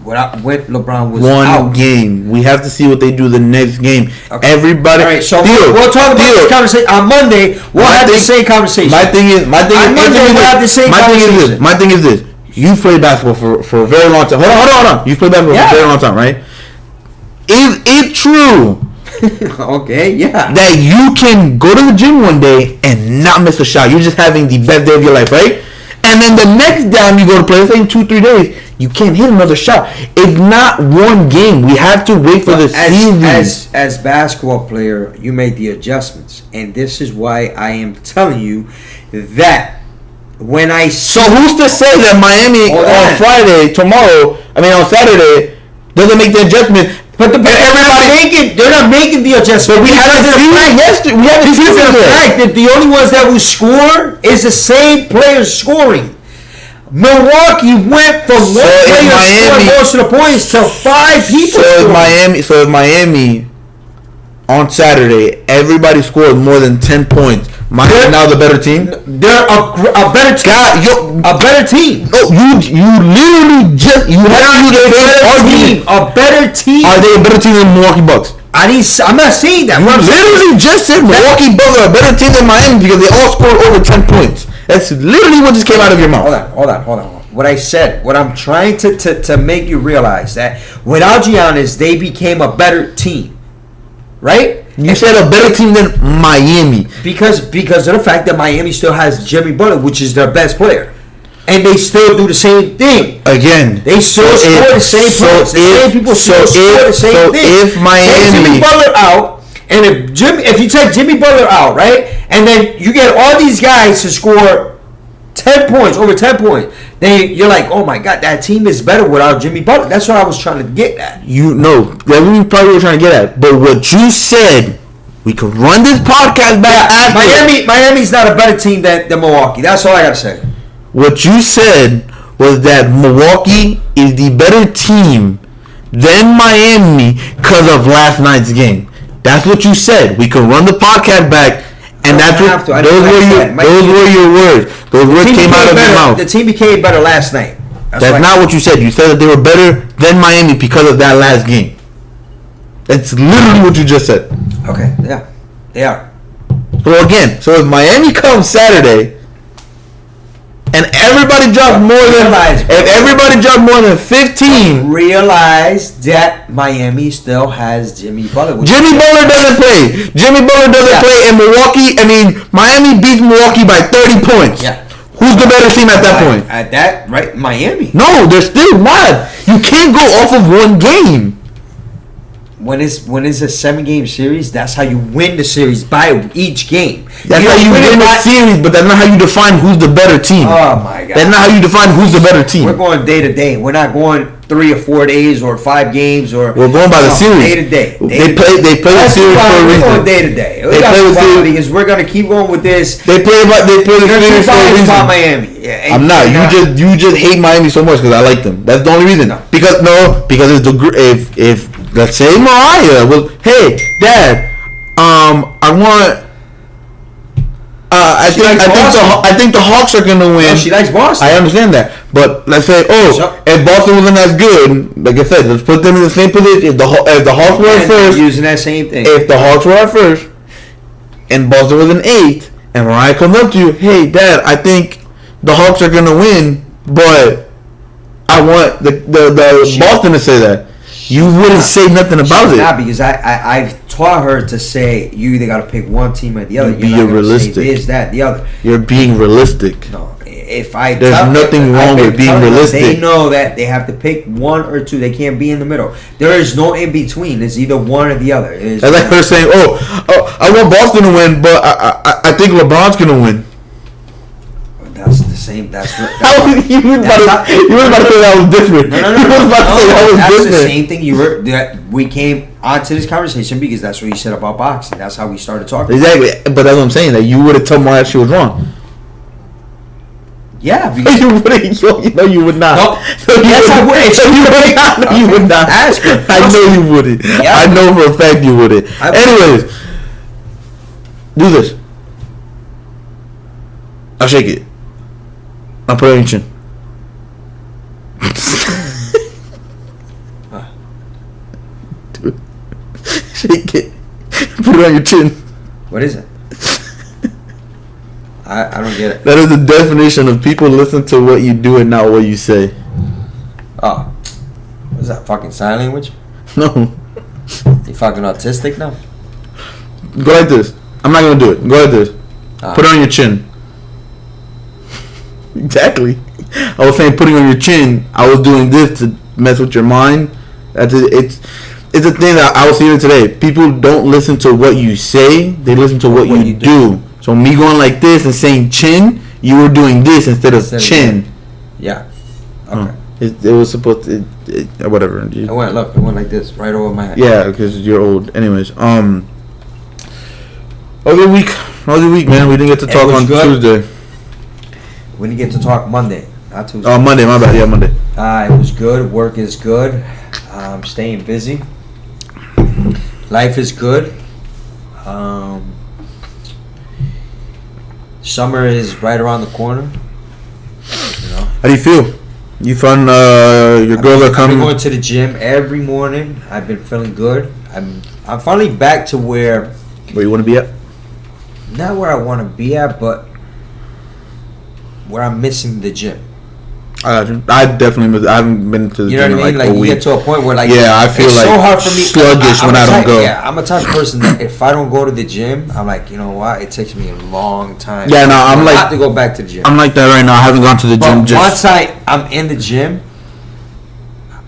B: When LeBron was out.
A: One game. We have to see what they do the next game. Okay. Everybody.
B: All right, so we'll talk about this conversation on Monday. We'll have the same conversation.
A: My thing is this. You've played basketball for a very long time. Hold on. You've played basketball for a very long time, right? Is it true?
B: Okay, yeah.
A: That you can go to the gym one day and not miss a shot. You're just having the best day of your life, right? And then the next time you go to play, let's say in 2-3 days, you can't hit another shot. It's not one game. We have to wait for the season.
B: As basketball player, you made the adjustments, and this is why I am telling you that when I
A: so who's to say that Miami on Saturday doesn't make the adjustment?
B: But they're not making the adjustment.
A: But we haven't seen it yesterday. We haven't seen the
B: fact that the only ones that will score is the same players scoring. Milwaukee went from one player scoring most of the points to 5 people.
A: So if Miami on Saturday, everybody scored more than 10 points. Miami now the better team.
B: They're a better team. A better team.
A: No, you literally just
B: a better team.
A: Are they a better team than Milwaukee Bucks?
B: I'm not saying that.
A: You literally just said Milwaukee Bucks are a better team than Miami because they all scored over 10 points. That's literally what just came out of your mouth.
B: Hold on. What I said, what I'm trying to make you realize that without Giannis, they became a better team. Right?
A: You said a better team than Miami.
B: Because of the fact that Miami still has Jimmy Butler, which is their best player. And they still do the same thing.
A: Again.
B: They still score the same points. The same people still score the same thing.
A: If Miami...
B: Take Jimmy Butler out, and if you take Jimmy Butler out, right? And then you get all these guys to score 10 points, over 10 points. Then you're like, oh my God, that team is better without Jimmy Butler. That's what I was trying to get at.
A: You know, that we probably were trying to get at. But what you said, we could run this podcast back after.
B: Miami's not a better team than Milwaukee. That's all I got to say.
A: What you said was that Milwaukee is the better team than Miami because of last night's game. That's what you said. We could run the podcast back. And that's what those were your words. Those words came out of your mouth.
B: The team became better last night.
A: That's not what you said. You said that they were better than Miami because of that last game. That's literally what you just said.
B: Okay, yeah, they are.
A: So again, if Miami comes Saturday and everybody drops more than 15,
B: realize that Miami still has Jimmy Butler.
A: Jimmy Butler doesn't play. Play in Milwaukee. I mean, Miami beats Milwaukee by 30 points. Yeah. Who's the better team at that point?
B: At that, right? Miami.
A: No, they're still not. You can't go off of one game.
B: When it's a 7-game series, that's how you win the series by each game.
A: That's how you win the series, but that's not how you define who's the better team.
B: Oh my God!
A: That's not how you define who's the better team.
B: We're going day to day. We're not going 3 or 4 days or 5 games or.
A: We're going by the series.
B: Day to day.
A: They play the series for a reason.
B: We're going day to day. They play the series because we're going to keep going with this.
A: They play the series for a reason.
B: About Miami. Yeah,
A: I'm not. You just hate Miami so much because I like them. That's the only reason. No. Because it's the if let's say Mariah was, hey Dad, I want. I think the Hawks are gonna win.
B: No, she likes Boston.
A: I understand that, but let's say, if Boston wasn't as good, like I said, let's put them in the same position. If the Hawks were at first,
B: using that same thing.
A: If the Hawks were at first, and Boston was an 8th, and Mariah comes up to you, hey Dad, I think the Hawks are gonna win, but I want the Boston to say that. You wouldn't say nothing about it.
B: Not because I've taught her to say you either got to pick one team or the other.
A: You're realistic.
B: Say this, that, the other.
A: You're being realistic.
B: No, there's
A: nothing wrong with being realistic.
B: They know that they have to pick one or two. They can't be in the middle. There is no in between. It's either one or the other.
A: That's like her saying, I want Boston to win, but I think LeBron's gonna win.
B: That's the same. That's what.
A: You was about to say that was different.
B: No. That's the same thing. We came onto this conversation because that's what you said about boxing. That's how we started talking.
A: Exactly, but that's what I'm saying. That you would have told Mariah she was wrong.
B: Yeah,
A: because you wouldn't. No, you would not.
B: No, yes, I would.
A: You would not. No, you would not.
B: Ask her.
A: I know you wouldn't. Yeah. I know for a fact you wouldn't. Anyways, do this. I'll shake it. I'll put it on your chin. Dude, shake it. Put it on your chin.
B: What is it? I don't get it.
A: That is the definition of people listen to what you do and not what you say.
B: Oh. What is that, fucking sign language?
A: No.
B: You fucking autistic now?
A: Go like this. I'm not going to do it. Go like this. Put it on your chin. Exactly. I was saying putting on your chin. I was doing this to mess with your mind. It's a thing that I was seeing today. People don't listen to what you say. They listen to what you do. So me going like this and saying chin, you were doing this instead of chin.
B: Yeah. Okay.
A: It was supposed to, whatever.
B: It went like this, right over my head.
A: Yeah, because you're old. Anyways, How was your week? How was your week, man? We didn't get to talk on Tuesday.
B: We didn't get to talk Monday, not Tuesday.
A: Oh, Monday, my bad. Yeah, Monday.
B: It was good. Work is good. I'm staying busy. Life is good. Summer is right around the corner. You know.
A: How do you feel? You fun? Your girls are coming.
B: I've been going to the gym every morning. I've been feeling good. I'm finally back to where
A: you want to be at?
B: Not where I want to be at, but where I'm missing the gym.
A: I definitely I haven't been to the gym in like a week.
B: You get to a point where I feel
A: like
B: so hard for me,
A: sluggish when I don't go.
B: Yeah, I'm a type of person that if I don't go to the gym, I'm like, you know what? It takes me a long time.
A: Yeah, no, I'm like
B: not to go back to the gym.
A: I'm like that right now. I haven't gone to the gym.
B: Once I'm in the gym,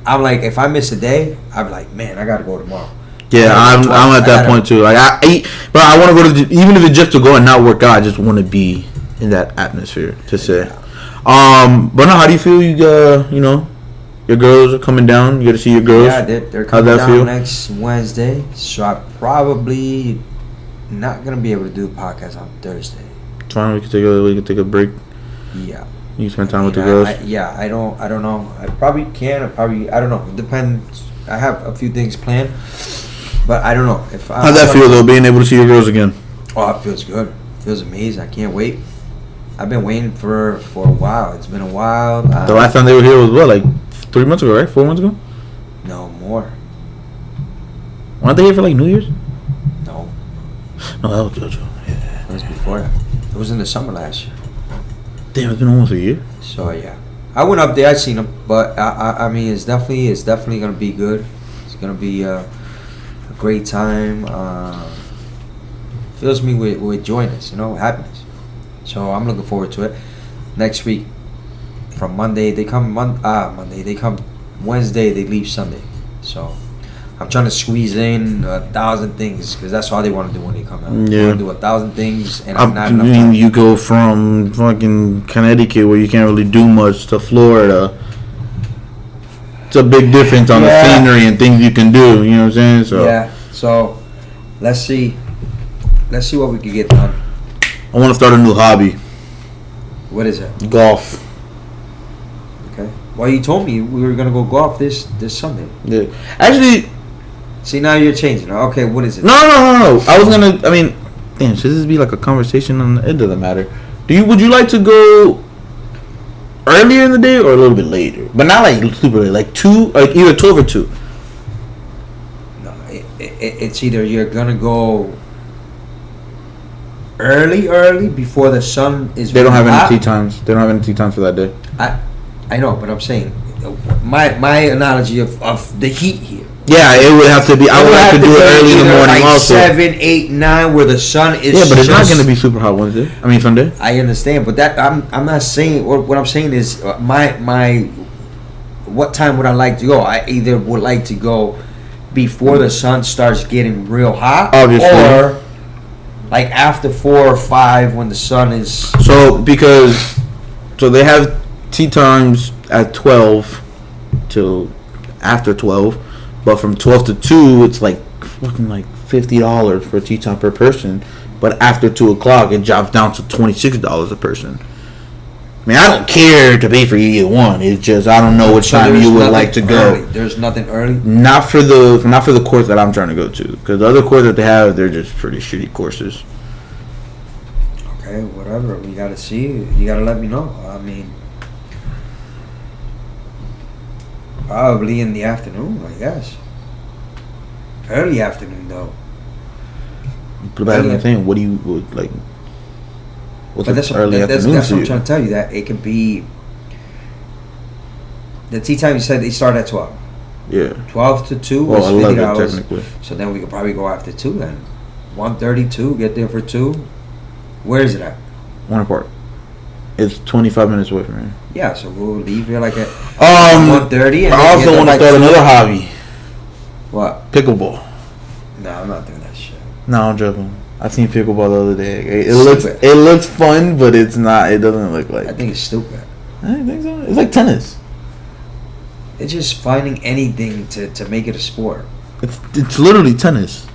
B: I'm like, if I miss a day, I'm like, man, I gotta go tomorrow.
A: Yeah, I'm at that point too. Like I eat, but I want to go to even if it's just to go and not work out. I just want to be in that atmosphere to say. Yeah. But no, how do you feel? You know, your girls are coming down. You get to see your girls.
B: Yeah, they're coming down next Wednesday. So I'm probably not gonna be able to do a podcast on Thursday.
A: It's fine. We can take a break.
B: Yeah.
A: You can spend time with the girls.
B: I don't know. I probably can. I don't know. It depends. I have a few things planned, but I don't know if.
A: How's that feel though? Being able to see your girls again.
B: Oh, it feels good. It feels amazing. I can't wait. I've been waiting for a while. It's been a while.
A: The last time they were here was what, like 3 months ago, right? 4 months ago?
B: No, more.
A: Weren't they here for like New Year's?
B: No,
A: that was JoJo.
B: Yeah, it was before that. It was in the summer last year.
A: Damn, it's been almost a year.
B: So yeah, I went up there. I seen them, but I mean, it's definitely gonna be good. It's gonna be a great time. Fills me with joyness, happiness. So I'm looking forward to it. Next week, from Monday they come. Monday they come. Wednesday they leave Sunday. So I'm trying to squeeze in 1,000 things because that's all they want to do when they come out.
A: Yeah.
B: They want to do 1,000 things, and I'm not enough time.
A: I mean, you go from fucking Connecticut where you can't really do much to Florida. It's a big difference on the scenery and things you can do. You know what I'm saying? So
B: yeah. So let's see what we can get done.
A: I want to start a new hobby.
B: What is it?
A: Golf.
B: Okay. Well, you told me we were gonna go golf this Sunday.
A: Yeah. Actually.
B: See, now you're changing. Okay, what is it?
A: No. I was gonna. I mean, damn. Should this be like a conversation on the end of the matter? Would you like to go earlier in the day or a little bit later? But not like super late. Like 2, like either 12 or 2.
B: No, it's either you're gonna go early before the sun is.
A: They don't have any tea times. They don't have any tea times for that day.
B: I know, but I'm saying my analogy of the heat here.
A: Yeah, it would have to be. I would have to do it early in the morning,
B: like
A: also
B: 7, 8, 9, where the sun is.
A: Yeah, but it's not going to be super hot Wednesday. I mean Sunday.
B: I understand, but that I'm not saying. What I'm saying is my what time would I like to go? I either would like to go before the sun starts getting real hot,
A: obviously,
B: or like after 4 or 5 when the sun is.
A: So they have tea times at 12 till after 12, but from 12 to 2 it's like fucking like $50 for a tea time per person, but after 2 o'clock it drops down to $26 a person. mean, I don't care to pay for either one. It's just I don't know which time you would like to go.
B: Early. There's nothing early.
A: Not for the course that I'm trying to go to, because the other course that they have, they're just pretty shitty courses.
B: Okay, whatever. We gotta see. You gotta let me know. I mean, probably in the afternoon, I guess. Early afternoon, though.
A: But that's what I'm saying. What do you like? What's early afternoon?
B: That's what I'm trying to tell you. That it could be. The tea time you said they start at 12.
A: Yeah.
B: 12 to 2
A: Well,
B: is 50
A: 11
B: hours.
A: technically.
B: So then we could probably go after 2 then. 1:32, get there for 2. Where is it at?
A: Winter Park. It's 25 minutes away from here.
B: Yeah, so we'll leave here like at
A: 1:30.
B: and
A: I also want to start another hobby.
B: What?
A: Pickleball.
B: No, I'm not doing that shit.
A: No, I'm joking. I seen pickleball the other day. It looks fun, but it's not. It doesn't look like.
B: I think it's stupid.
A: I don't think so. It's like tennis.
B: It's just finding anything to make it a sport.
A: It's literally tennis.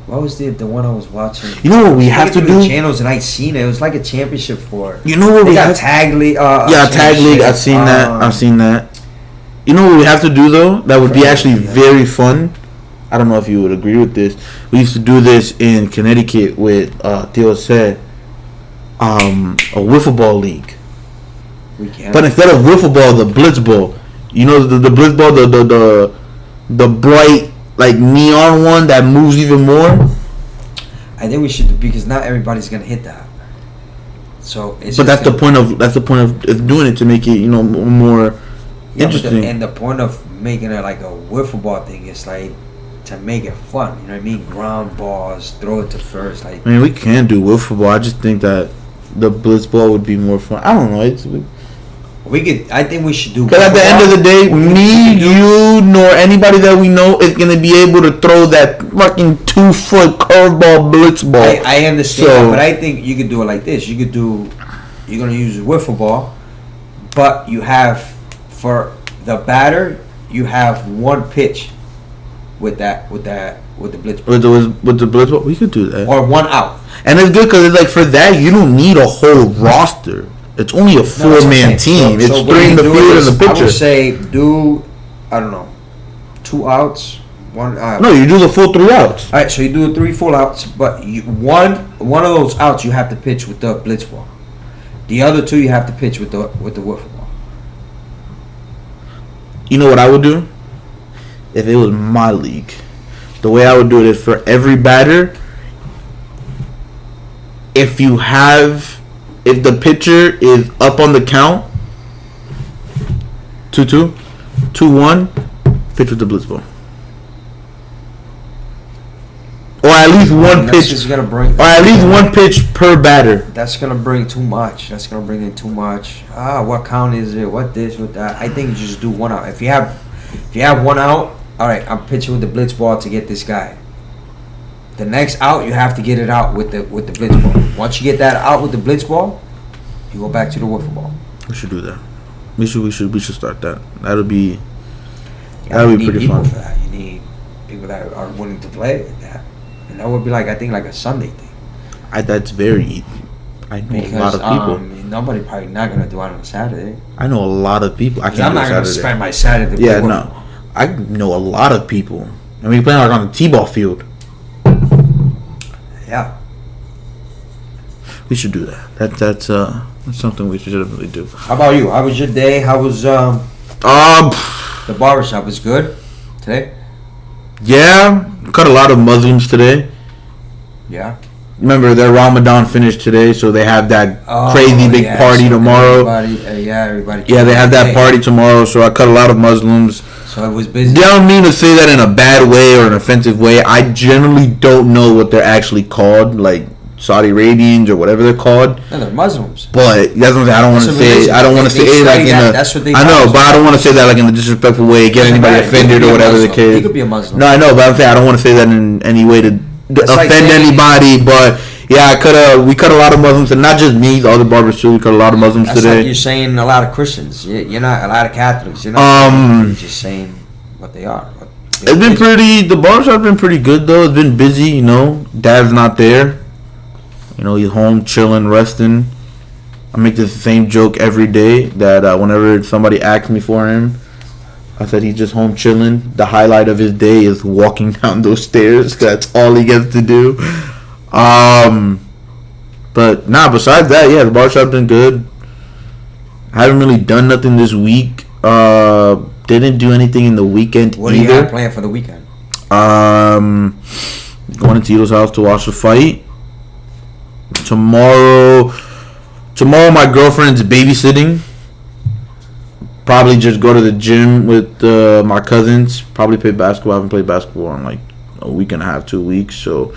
B: What was the one I was watching?
A: You know what we have to do?
B: Channels and I seen it. It was like a championship for.
A: You know what we
B: got
A: have?
B: Tag League.
A: Tag League. I've seen that. You know what we have to do though? That would be actually very fun. I don't know if you would agree with this. We used to do this in Connecticut with Theo said, a wiffle ball league.
B: We can.
A: But instead of wiffle ball, the blitz ball. You know the blitz ball, the bright like neon one that moves even more.
B: I think we should do, because not everybody's gonna hit that. So it's.
A: But that's the point of doing it, to make it more interesting.
B: And the point of making it like a wiffle ball thing is like to make it fun. You know what I mean? Ground balls, throw it to first. Like,
A: I mean, we can do wiffle ball. I just think that the blitz ball would be more fun. I don't know.
B: We could. I think we should do.
A: Because at the end of the day, you, nor anybody that we know is gonna be able to throw that fucking 2-foot curveball blitz ball.
B: I understand, that, but I think you could do it like this. You could do. You're gonna use a wiffle ball, but you have for the batter, you have one pitch with the blitz ball.
A: With the blitz ball, we could do that.
B: Or one out.
A: And it's good because it's like for that you don't need a whole roster. It's only a 4-man team. It's 3 in the field and the pitcher.
B: I would say I don't know, 2 outs, 1 out.
A: No, you do the full 3 outs.
B: All right, so you do 3 full outs, but one of those outs you have to pitch with the blitz ball. The other 2 you have to pitch with the wiffle ball.
A: You know what I would do? If it was my league, the way I would do it is for every batter, if the pitcher is up on the count, 2-2, 2-1, pitch with the blitz ball. Or at least one pitch. Or at least one pitch per batter.
B: That's gonna bring too much. That's gonna bring in too much. What count is it? What this? What that? I think you just do 1 out. If you have 1 out, all right, I'm pitching with the blitz ball to get this guy. The next out, you have to get it out with the blitz ball. Once you get that out with the blitz ball, you go back to the wiffle ball.
A: We should do that. We should start that. That'll be pretty fun.
B: For that. You need people that are willing to play with that, and that would be like a Sunday thing.
A: That's very easy. I know a lot of people.
B: Nobody probably not gonna do it on a Saturday.
A: I know a lot of people. I'm
B: not gonna spend my Saturday.
A: Yeah, no. I know a lot of people. I mean, playing like on the T-ball field.
B: Yeah.
A: We should do that. That's something we should definitely do.
B: How about you? How was your day? How was the barbershop? Was good today?
A: Yeah, cut a lot of Muslims today.
B: Yeah.
A: Remember, their Ramadan finished today, so they have that crazy big party tomorrow.
B: Everybody.
A: Yeah, they have that party tomorrow, so I cut a lot of Muslims.
B: So it was busy.
A: I don't mean to say that in a bad way or an offensive way. I generally don't know what they're actually called, like Saudi Arabians or whatever they're called.
B: No, they're Muslims.
A: But that's what I'm saying. I don't want to say. I don't want to say it like in a.
B: That's what they.
A: I know, but I don't want to say that like in a disrespectful way, get anybody offended or whatever the case.
B: He could be a Muslim.
A: No, I know, but I'm saying I don't want to say that in any way to offend anybody. But yeah, we cut a lot of Muslims, and not just me, the other barbers too. We cut a lot of Muslims
B: that's
A: today.
B: Like you're saying a lot of Christians. You're not a lot of Catholics. You're not. You're just saying what they are.
A: It's been pretty. The barbershop's been pretty good though. It's been busy. Dad's not there. He's home chilling, resting. I make the same joke every day that whenever somebody asks me for him, I said he's just home chilling. The highlight of his day is walking down those stairs. That's all he gets to do. But besides that, yeah, the barbershop's been good. I haven't really done nothing this week. Didn't do anything in the weekend
B: either. What do you have planned for the weekend?
A: Going to Tito's house to watch the fight. Tomorrow my girlfriend's babysitting. Probably just go to the gym with my cousins. Probably play basketball. I haven't played basketball in like a week and a half, 2 weeks. So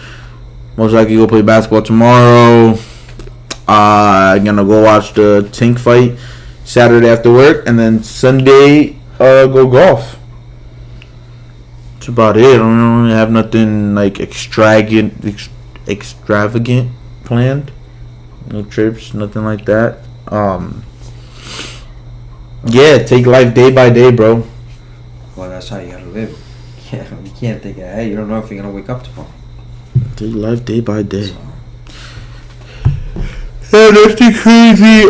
A: most likely go play basketball tomorrow. I'm gonna go watch the Tank fight Saturday after work, and then Sunday go golf. That's about it. I don't really have nothing like extravagant planned. No trips, nothing like that. Yeah, take life day by day, bro.
B: Well, that's how you gotta live. Yeah, you can't think ahead. You don't know if you're gonna wake up tomorrow.
A: Take life day by day. Yeah, that's too crazy.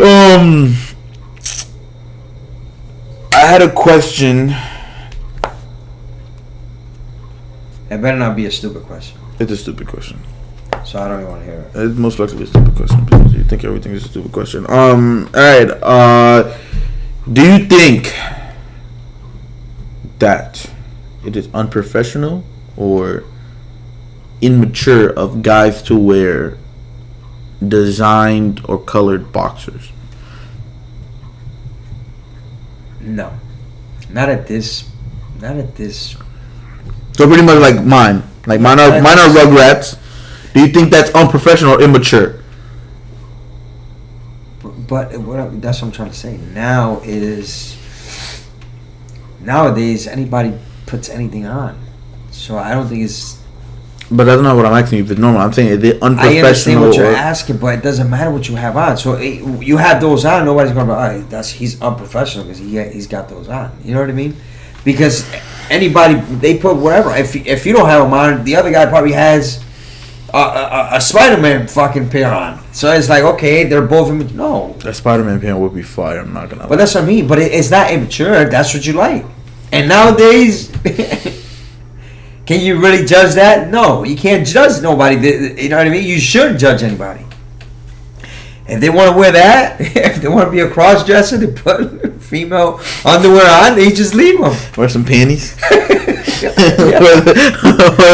A: I had a question.
B: It better not be a stupid question.
A: It's a stupid question.
B: So I don't even want to hear it.
A: It's most likely a stupid question because you think everything is a stupid question. Alright. Do you think that it is unprofessional or immature of guys to wear designed or colored boxers?
B: No. Not at this.
A: So pretty much like mine. Like mine are Rugrats. Do you think that's unprofessional or immature?
B: But that's what I'm trying to say. Nowadays, anybody puts anything on. So I don't think it's...
A: But that's not what I'm asking you. If it's normal, I'm saying is it unprofessional?
B: I understand what you're asking, but it doesn't matter what you have on. So you have those on, nobody's going to be, he's unprofessional because he's got those on. You know what I mean? Because anybody, they put whatever. If you don't have them on, the other guy probably has a Spider-Man fucking pair on. So it's like, okay, they're both immature. No.
A: That Spider-Man pair would be fire. I'm not going to lie.
B: But that's what I mean. But it's not immature. That's what you like. And nowadays... Can you really judge that? No, you can't judge nobody. You know what I mean? You shouldn't judge anybody. If they want to wear that, if they want to be a cross-dresser, they put female underwear on, they just leave them.
A: Wear some panties. Wear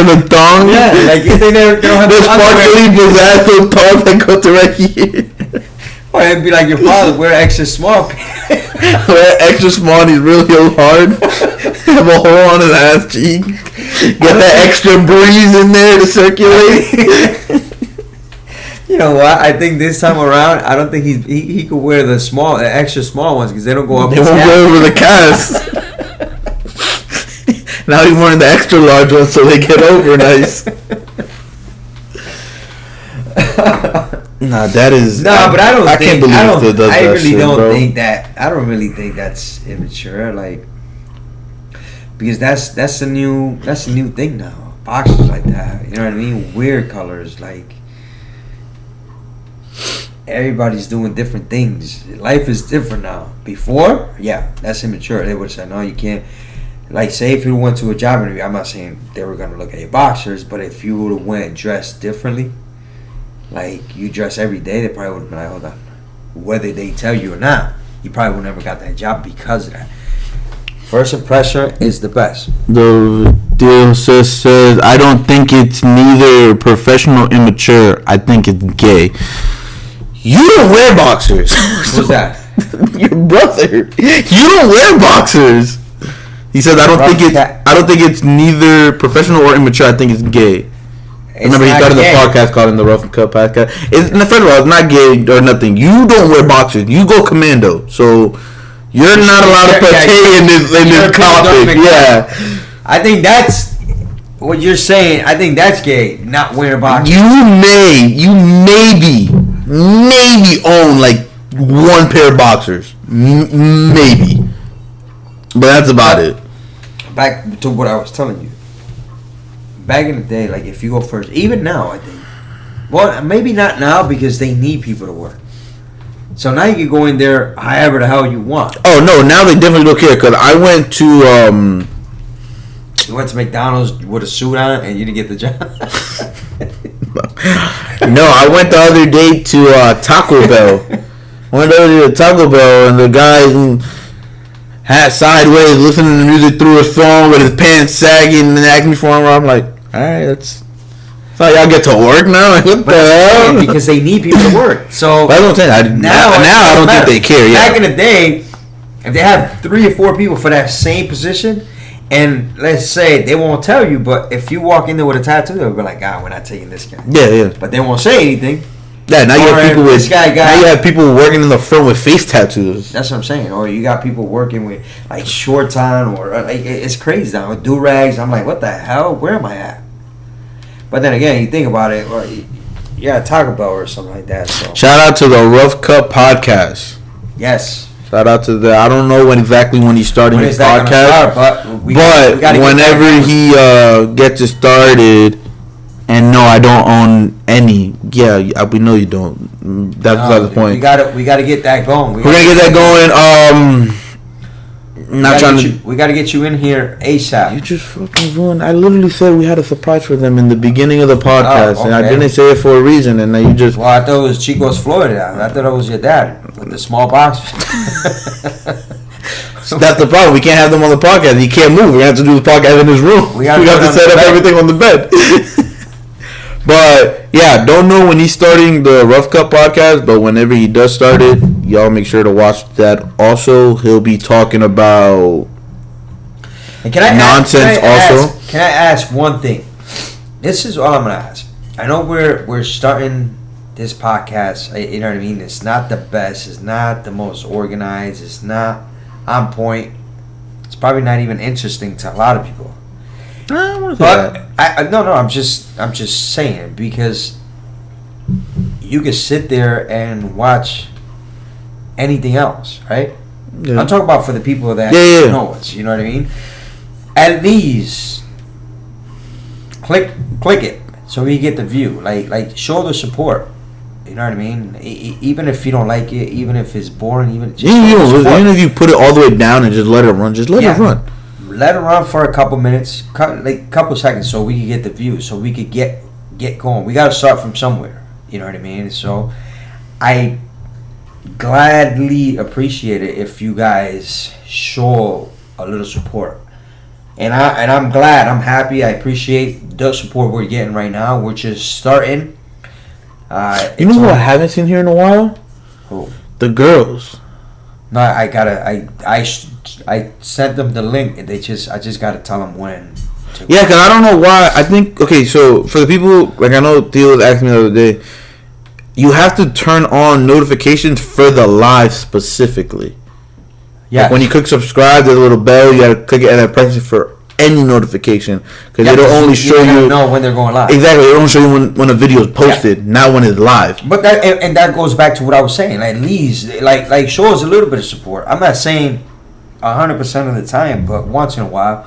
A: the thong.
B: Yeah, like if they don't have
A: the sparkly Brazil thong that go to right here.
B: Or it'd be like your father, wear extra small.
A: Wear extra small and he's really hard. Have a hole on his ass cheek. Get that extra breeze in there to circulate.
B: You know what? I think this time around, I don't think he could wear the extra small ones because they don't go up.
A: They won't go over the cast. Now he's wearing the extra large ones so they get over nice. Nah, that is.
B: Nah, but I don't think.
A: I
B: don't really think that's immature. Like, because that's the new thing now. Boxers like that, you know what I mean? Weird colors, like everybody's doing different things. Life is different now. Before, yeah, that's immature. They would say, no, you can't. Like, say if you went to a job interview, I'm not saying they were gonna look at your boxers, but if you would have went dressed differently, like you dress every day, they probably would have been like, hold on, whether they tell you or not, you probably would never got that job because of that. First impression is the best.
A: The deal says, I don't think it's neither professional or immature. I think it's gay. You don't wear boxers.
B: Who's that?
A: Your brother. You don't wear boxers. He says, I don't think it's neither professional or immature. I think it's gay. Remember, he started the podcast called the Rough Cut Podcast. First of all, it's not gay or nothing. You don't wear boxers. You go commando. So you're not allowed to partake in this topic. Yeah.
B: I think that's what you're saying. I think that's gay, not wearing boxers.
A: You maybe own like one pair of boxers. Maybe. But that's about it.
B: Back to what I was telling you. Back in the day, like if you go first, even now, I think. Well, maybe not now because they need people to work. So now you can go in there however the hell you want.
A: Oh no, now they definitely don't care. Cause I went to
B: You went to McDonald's with a suit on and you didn't get the job.
A: No, I went the other day to Taco Bell. I went over to Taco Bell and the guy hat sideways, listening to music through his phone with his pants sagging, and asked me for him. I'm like, all right, that's how y'all get to work now. Like, what the hell?
B: Because they need people to work. So
A: that's what I'm saying. Now I don't think they care.
B: Back in the day, if they have 3 or 4 people for that same position, and let's say they won't tell you, but if you walk in there with a tattoo, they'll be like, we're not taking this guy.
A: Yeah.
B: But they won't say anything.
A: Yeah, now you have people with now you have people working in the front with face tattoos.
B: That's what I'm saying. Or you got people working with like shorts on, or like it's crazy now with do-rags. I'm like, what the hell? Where am I at? But then again, you think about it, or you got Taco Bell or something like that. So
A: shout out to the Rough Cut podcast.
B: Yes.
A: Shout out to the. I don't know when he's starting his podcast, but whenever he gets it started. And no, I don't own any. Yeah, we know you don't. That's beside the point.
B: We gotta get that going.
A: We're gonna get that going.
B: We gotta get you in here ASAP.
A: You just fucking ruined. I literally said we had a surprise for them in the beginning of the podcast, and I didn't say it for a reason. And now you just.
B: Well, I thought it was Chico's Florida. I thought it was your dad with the small box.
A: That's the problem. We can't have them on the podcast. He can't move. We have to do the podcast in his room. We have to set up everything on the bed. But yeah, don't know when he's starting the Rough Cut podcast, but whenever he does start it, y'all make sure to watch that. Also, he'll be talking about nonsense.
B: Can I ask one thing? This is all I'm gonna ask. I know we're starting this podcast. You know what I mean? It's not the best. It's not the most organized. It's not on point. It's probably not even interesting to a lot of people. But I'm just saying, because you can sit there and watch anything else, right? Yeah. I'm talking about for the people that know us. You know what I mean? At least click it so we get the view. Like show the support. You know what I mean? Even if you don't like it, even if it's boring, even
A: if you put it all the way down and just let it run, just let it run.
B: Let it run for a couple minutes, couple seconds, so we can get the view, so we could get going. We got to start from somewhere. You know what I mean? So I gladly appreciate it if you guys show a little support. And I'm glad. I'm happy. I appreciate the support we're getting right now. We're just starting.
A: You know who I haven't seen here in a while?
B: Who?
A: The girls.
B: No, I sent them the link, and I just gotta tell them when.
A: Yeah, because I don't know why. I think so for the people, like I know Theo was asking me the other day, you have to turn on notifications for the live specifically. Yeah. Like when you click subscribe, there's a little bell. You gotta click it and then press it for any notification, because it'll only show you
B: know when they're going live.
A: Exactly, it'll only show you when a video is posted, not when it's live.
B: But that goes back to what I was saying. At least like show us a little bit of support. I'm not saying 100% of the time, but once in a while.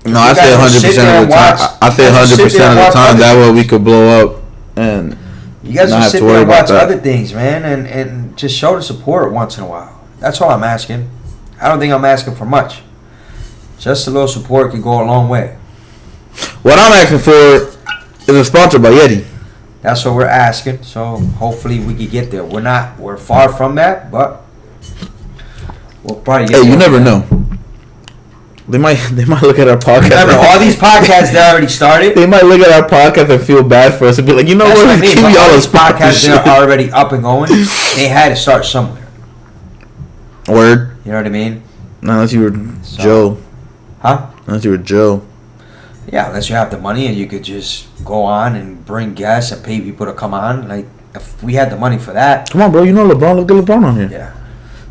A: No, I say 100% of the time. I say 100% of the time. That way we could blow up, and
B: you guys should sit there and watch other things, man, and just show the support once in a while. That's all I'm asking. I don't think I'm asking for much. Just a little support can go a long way.
A: What I'm asking for is a sponsor by Yeti.
B: That's what we're asking. So hopefully we can get there. We're far from that, but we'll probably get there.
A: Hey, you never know. They might look at our podcast.
B: Remember, all these podcasts that already started.
A: They might look at our podcast and feel bad for us and be like, you know what?
B: Give me all these podcasts that are already up and going. They had to start somewhere.
A: Word.
B: You know what I mean?
A: Not unless you were Joe.
B: Huh?
A: Unless you were Joe.
B: Yeah, unless you have the money and you could just go on and bring guests and pay people to come on. Like, if we had the money for that.
A: Come on, bro. You know LeBron. Look at LeBron on here.
B: Yeah.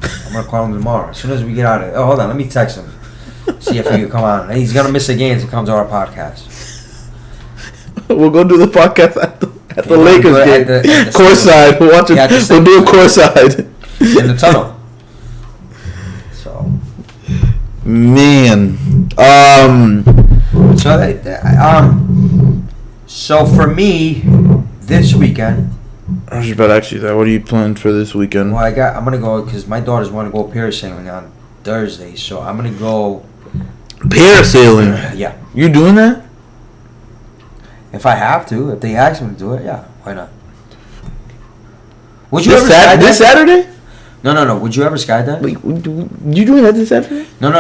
B: I'm going to call him tomorrow. As soon as we get out of it. Oh, hold on. Let me text him. See if he can come on. He's going to miss a game to come to our podcast.
A: We'll go do the podcast at the Lakers game. Courtside. We'll watch it. Yeah, we'll do it courtside.
B: In the tunnel.
A: Man,
B: so for me, this weekend,
A: I was just about to ask you that. What are you planning for this weekend?
B: Well, I'm gonna go because my daughters want to go parasailing on Thursday, so I'm gonna go.
A: Parasailing?
B: Yeah.
A: You doing that?
B: If I have to, if they ask me to do it, yeah, why not? Would you
A: this
B: ever skydive?
A: This Saturday?
B: No. Would you ever skydive?
A: Wait, you doing that this Saturday?
B: No.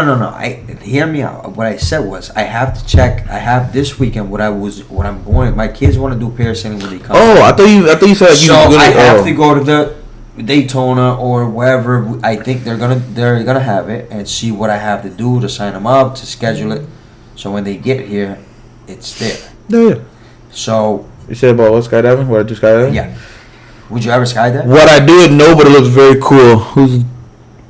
B: Hear me out. What I said was I have to check. I have this weekend what I'm going. My kids want to do parasailing when they come.
A: Oh, I thought you said you were gonna.
B: I have to go to the Daytona or wherever I think they're gonna have it and see what I have to do to sign them up to schedule it. So when they get here, it's there.
A: Yeah.
B: So
A: you said about what skydiving? What I do skydiving?
B: Yeah. Would you ever skydive?
A: What I do it, no, but it looks very cool. Who's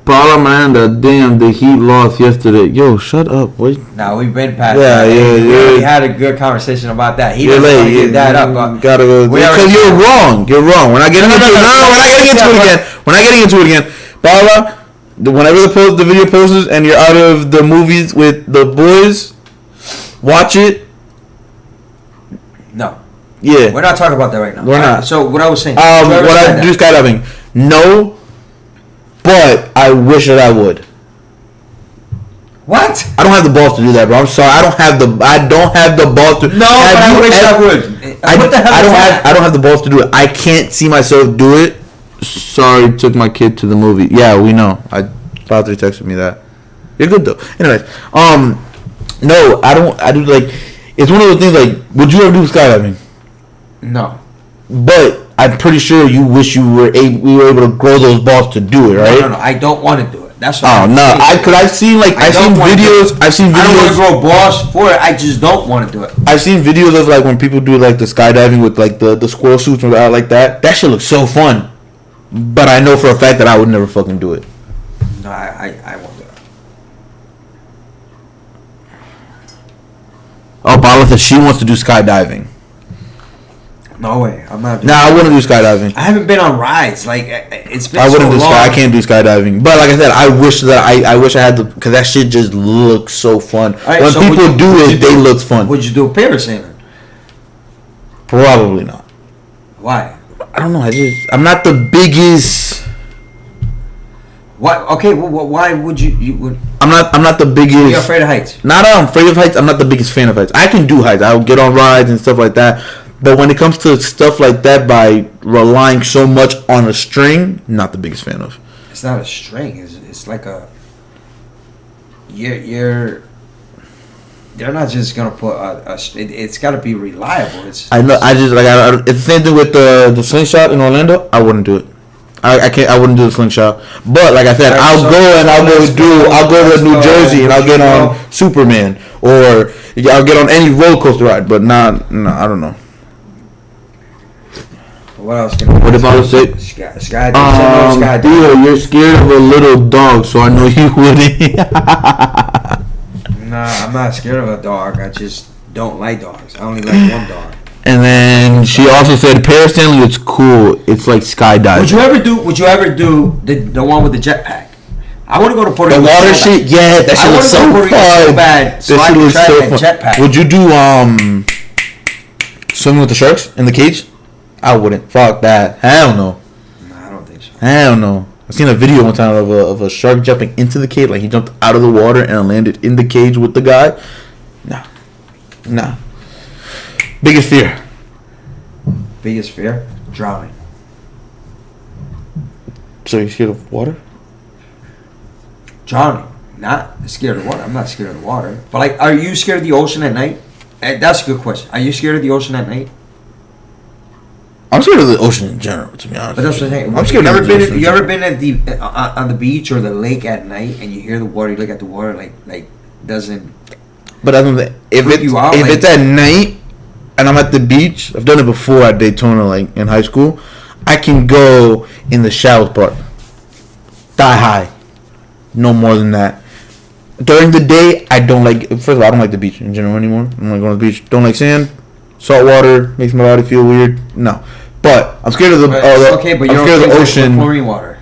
A: Paula Miranda? Damn, the Heat lost yesterday. Yo, shut up. Wait.
B: Nah, we've been past
A: that.
B: We had a good conversation about that. He doesn't want to get that up.
A: Gotta go. Because you're wrong. You're wrong. We're not getting into it. No, we're not getting into it again. We're not getting into it again. Paula, whenever the video posts and you're out of the movies with the boys, watch it.
B: No.
A: Yeah.
B: We're not talking about that right now.
A: We're not.
B: So what I was saying.
A: What I do skydiving. No. But I wish that I would.
B: What?
A: I don't have the balls to do that, bro. I'm sorry. I don't have the balls to.
B: No, but I wish I would. What the hell
A: I don't have the balls to do it. I can't see myself do it. Sorry, took my kid to the movie. Yeah, we know. Father texted me that. You're good though. Anyways, no, I don't. I do like. It's one of those things. Like, would you ever do skydiving?
B: No.
A: But I'm pretty sure you wish we were able to grow those balls to do it, right?
B: No. I don't want to do it. That's what
A: I'm saying. I've seen videos. I don't
B: want to grow balls for it. I just don't want to do it.
A: I've seen videos of like when people do like the skydiving with like the squirrel suits and out like that. That shit looks so fun. But I know for a fact that I would never fucking do it.
B: No, I won't do it.
A: Oh, Paula said she wants to do skydiving.
B: No way, I'm not.
A: I wouldn't do skydiving.
B: I haven't been on rides. Like it's been.
A: I wouldn't
B: so
A: do
B: long.
A: I can't do skydiving. But like I said, I wish I had to, because that shit just looks so fun. Right, when so people do it, they look fun.
B: Would you do a parasailing?
A: Probably not.
B: Why?
A: I don't know. I'm not the biggest.
B: What? Okay. Well, why would you would?
A: I'm not the biggest.
B: You're afraid of heights.
A: Not that I'm afraid of heights. I'm not the biggest fan of heights. I can do heights. I'll get on rides and stuff like that. But when it comes to stuff like that, by relying so much on a string, not the biggest fan of.
B: It's not a string. It's like a. They're not just gonna put it's got to be reliable.
A: I know. It's the same thing with the slingshot in Orlando. I wouldn't do it. I can't. I wouldn't do the slingshot. But like I said, I'll go to New Jersey and I'll get on Superman, or I'll get on any roller coaster ride. But I don't know.
B: What else?
A: What about to say?
B: Sky.
A: Theo, you're scared of a little dog, so I know you wouldn't.
B: Nah, I'm not scared of a dog. I just don't like dogs. I only like one dog.
A: And then she also said parasailing is cool. It's like skydiving.
B: Would you ever do the one with the jetpack? I want to go to Puerto Rico.
A: The water shit, yeah, that shit looks so fun.
B: That shit looks so fun. Jetpack.
A: Would you do swimming with the sharks in the cage? I wouldn't. Fuck that. Hell no.
B: Nah, I don't think so.
A: Hell no. I seen a video one time of a shark jumping into the cage, like he jumped out of the water and landed in the cage with the guy. Nah. Biggest fear?
B: Biggest fear? Drowning.
A: So you're scared of water?
B: Drowning. Not scared of water. I'm not scared of the water. But like, are you scared of the ocean at night? That's a good question. Are you scared of the ocean at night?
A: I'm scared of the ocean in general, to be honest.
B: But that's what I'm saying.
A: I'm scared of the ocean.
B: You ever been at the on the beach or the lake at night and you hear the water? You look at the water like doesn't.
A: But if it's at night and I'm at the beach, I've done it before at Daytona, like in high school. I can go in the shallow part, die high, no more than that. During the day, I don't like. First of all, I don't like the beach in general anymore. I'm not going to the beach. Don't like sand. Salt water makes my body feel weird. No. But I'm scared of the.
B: But you're scared
A: of the ocean.
B: Chlorine water.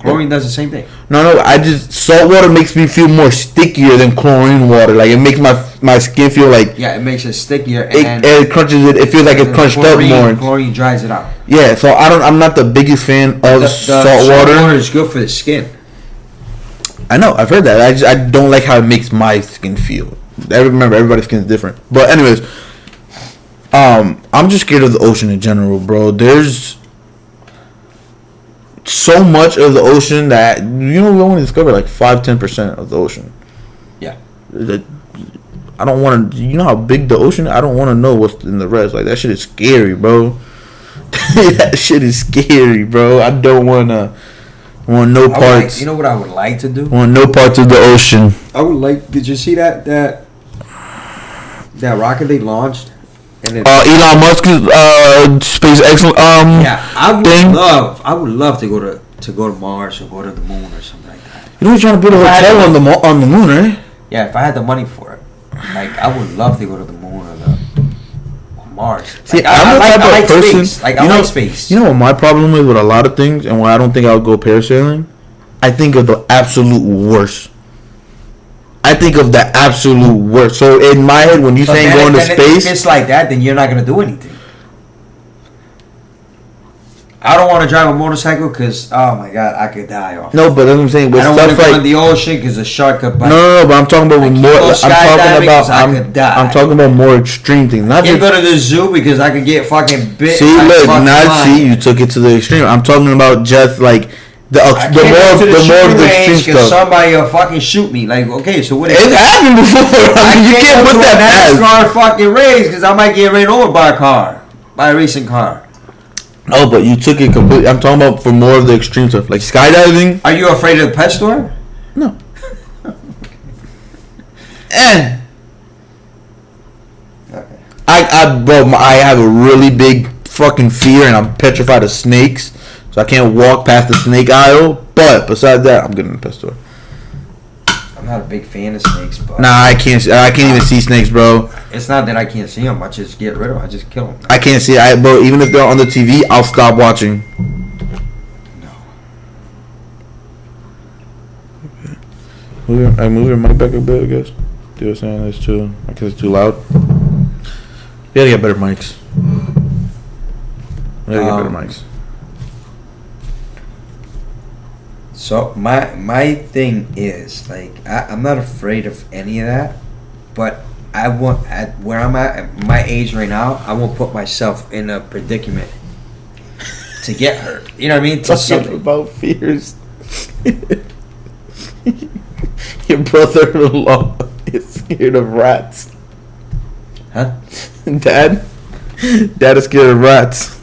B: Chlorine does the same thing.
A: No. Salt water makes me feel more stickier than chlorine water. Like it makes my skin feel like.
B: Yeah, it makes it stickier,
A: and it crunches it. It feels like it's crunched up more.
B: Chlorine dries it out.
A: Yeah, so I'm not the biggest fan of salt water.
B: Salt water is good for the skin.
A: I know, I've heard that. I don't like how it makes my skin feel. Remember, everybody's skin is different. But anyways, I'm just scared of the ocean in general, bro. There's so much of the ocean that we only discover like 5-10% of the ocean.
B: Yeah.
A: I don't want to. You know how big the ocean is? I don't want to know what's in the rest. Like that shit is scary, bro. That shit is scary, bro. I don't want no parts.
B: You know what I would like to do?
A: Want no parts of the ocean.
B: I would like. Did you see that rocket they launched?
A: Elon Musk's SpaceX
B: yeah, I would love to go to Mars or go to the moon or something like that.
A: You know you're trying to build a hotel on the moon, right?
B: Yeah, if I had the money for it, like I would love to go to the moon or Mars.
A: See,
B: like, I like
A: person.
B: Space. Like I like space.
A: You know what my problem is with a lot of things, and why I don't think I would go parasailing? I think of the absolute worst. So in my head, when you saying going to space,
B: if it's like that, then you're not gonna do anything. I don't want to drive a motorcycle because, oh my god, I could die off.
A: No, but that's what I'm saying.
B: I don't want to go in the ocean because a shark could bite.
A: No, but I'm talking about I'm talking about more extreme things.
B: I can't go to the zoo because I could get fucking bit.
A: See, you took it to the extreme. I'm talking about just like the more of the extreme stuff.
B: Somebody will fucking shoot me. Like, okay, so what?
A: It's happened before.
B: You can't put that NASCAR fucking race because I might get ran over by a racing car.
A: No, but you took it completely. I'm talking about for more of the extreme stuff, like skydiving.
B: Are you afraid of the pet store?
A: No.
B: Okay.
A: I have a really big fucking fear, and I'm petrified of snakes, so I can't walk past the snake aisle. But besides that, I'm good in the pet store.
B: I'm not a big fan of snakes, but
A: I can't even see snakes, bro.
B: It's not that I can't see them. I just get rid of them. I just kill them.
A: I can't see. Bro, even if they're on the TV, I'll stop watching.
B: No.
A: Move your mic back a bit, I guess. Do you saying this too? I guess it's too loud. We gotta get better mics.
B: So my thing is like I'm not afraid of any of that, but I want where I'm at my age right now, I won't put myself in a predicament to get hurt. You know what I mean?
A: Talking about fears. Your brother-in-law is scared of rats.
B: Huh?
A: Dad is scared of rats.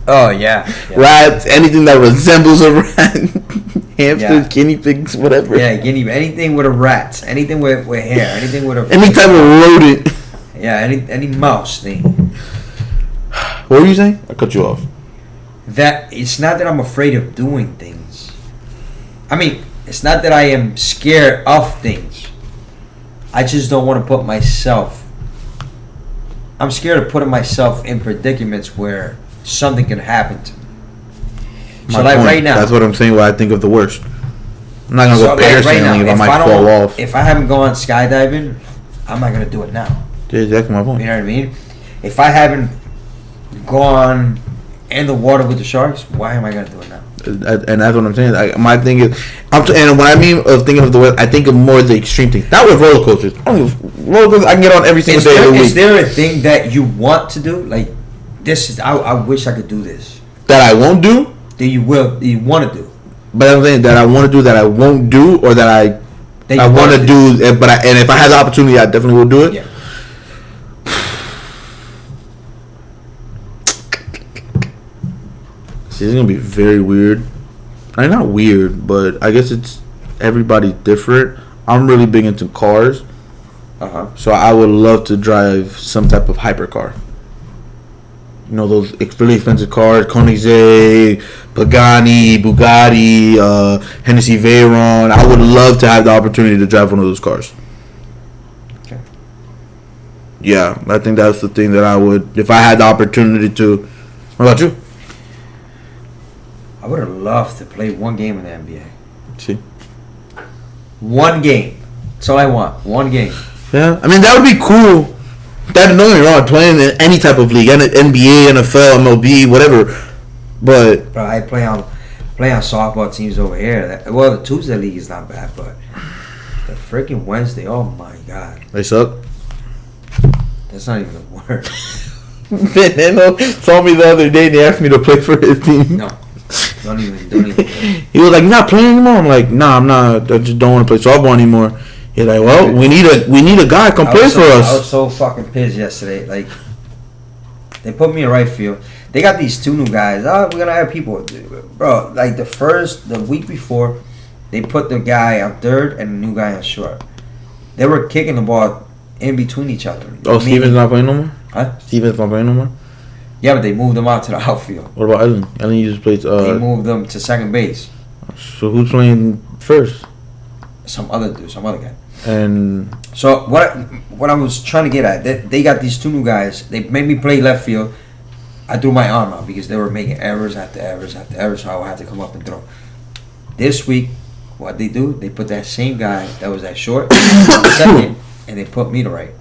B: Oh yeah.
A: Rats, anything that resembles a rat. Hamsters, guinea pigs, whatever.
B: Yeah, anything with a rat, anything with hair, anything with
A: any type of rodent.
B: Yeah, any mouse thing.
A: What were you saying? I cut you off.
B: That it's not that I'm afraid of doing things. I mean, it's not that I am scared of things. I just don't want to put myself. I'm scared of putting myself in predicaments where something can happen to me. So like right now,
A: that's what I'm saying. Why I think of the worst. I'm not gonna go parasailing if I might fall off.
B: If I haven't gone skydiving, I'm not gonna do it now.
A: Yeah, exactly my point.
B: You know what I mean? If I haven't gone in the water with the sharks, why am I gonna do it now?
A: And that's what I'm saying. My thing is, and when I mean of thinking of the worst, I think of more of the extreme things. Not with roller coasters. Roller coasters I can get on every single day of the week.
B: Is there a thing that you want to do? Like this is I wish I could do this.
A: That I won't do.
B: That you want to do.
A: But I'm saying that I want to do that I won't do, or that I want to do. And if I had the opportunity, I definitely will do it.
B: Yeah.
A: See, it's gonna be very weird. Not weird, but I guess it's everybody's different. I'm really big into cars. So I would love to drive some type of hypercar. You know, those really expensive cars, Koenigsegg, Pagani, Bugatti, Hennessy Veyron. I would love to have the opportunity to drive one of those cars.
B: Okay.
A: Yeah, I think that's the thing that I would, if I had the opportunity to. What about you?
B: I would have loved to play one game in the NBA.
A: See?
B: One game. That's all I want. One game.
A: Yeah, I mean, that would be cool. That, don't get me wrong, playing in any type of league, NBA, NFL, MLB, whatever. But
B: bro, I play on softball teams over here. The Tuesday league is not bad, but the freaking Wednesday, oh my god,
A: they suck.
B: That's not even a word.
A: Veneno told me the other day and he asked me to play for his team.
B: No, don't even.
A: He was like, "You're not playing anymore." I'm like, "Nah, I'm not. I just don't want to play softball anymore." He's like, "Well, we need a guy come play for us."
B: I was so fucking pissed yesterday. Like, they put me in right field. They got these two new guys. Oh, we're gonna have people, bro. Like the week before, they put the guy on third and the new guy on short. They were kicking the ball in between each other.
A: Oh, Steven's not playing no more?
B: Huh?
A: Steven's not playing no more?
B: Yeah, but they moved them out to the outfield.
A: What about Ellen? Ellen just plays.
B: They moved them to second base.
A: So who's playing first?
B: Some other guy.
A: And
B: so what I was trying to get at, they got these two new guys. They made me play left field. I threw my arm out because they were making errors after errors after errors, so I would have to come up and throw. This week, what they do, they put that same guy that was at short on second, and they put me to right.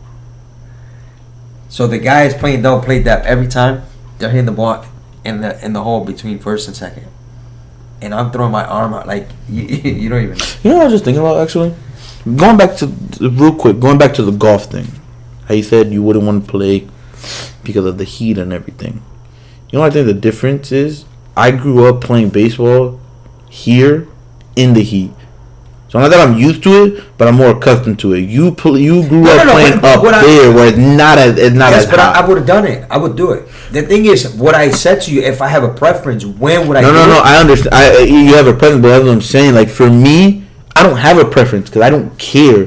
B: So the guys playing double play depth every time. They're hitting the ball in the hole between first and second, and I'm throwing my arm out like you don't even.
A: You know what I was just thinking about actually? Going back to the golf thing. How you said you wouldn't want to play because of the heat and everything. You know what I think the difference is? I grew up playing baseball here in the heat. So not that I'm used to it, but I'm more accustomed to it. You grew up playing up there where it's not as
B: but
A: hot.
B: I would have done it. I would do it. The thing is, what I said to you, if I have a preference, when would I do it?
A: No, I understand. You have a preference, but that's what I'm saying. Like, for me, I don't have a preference because I don't care.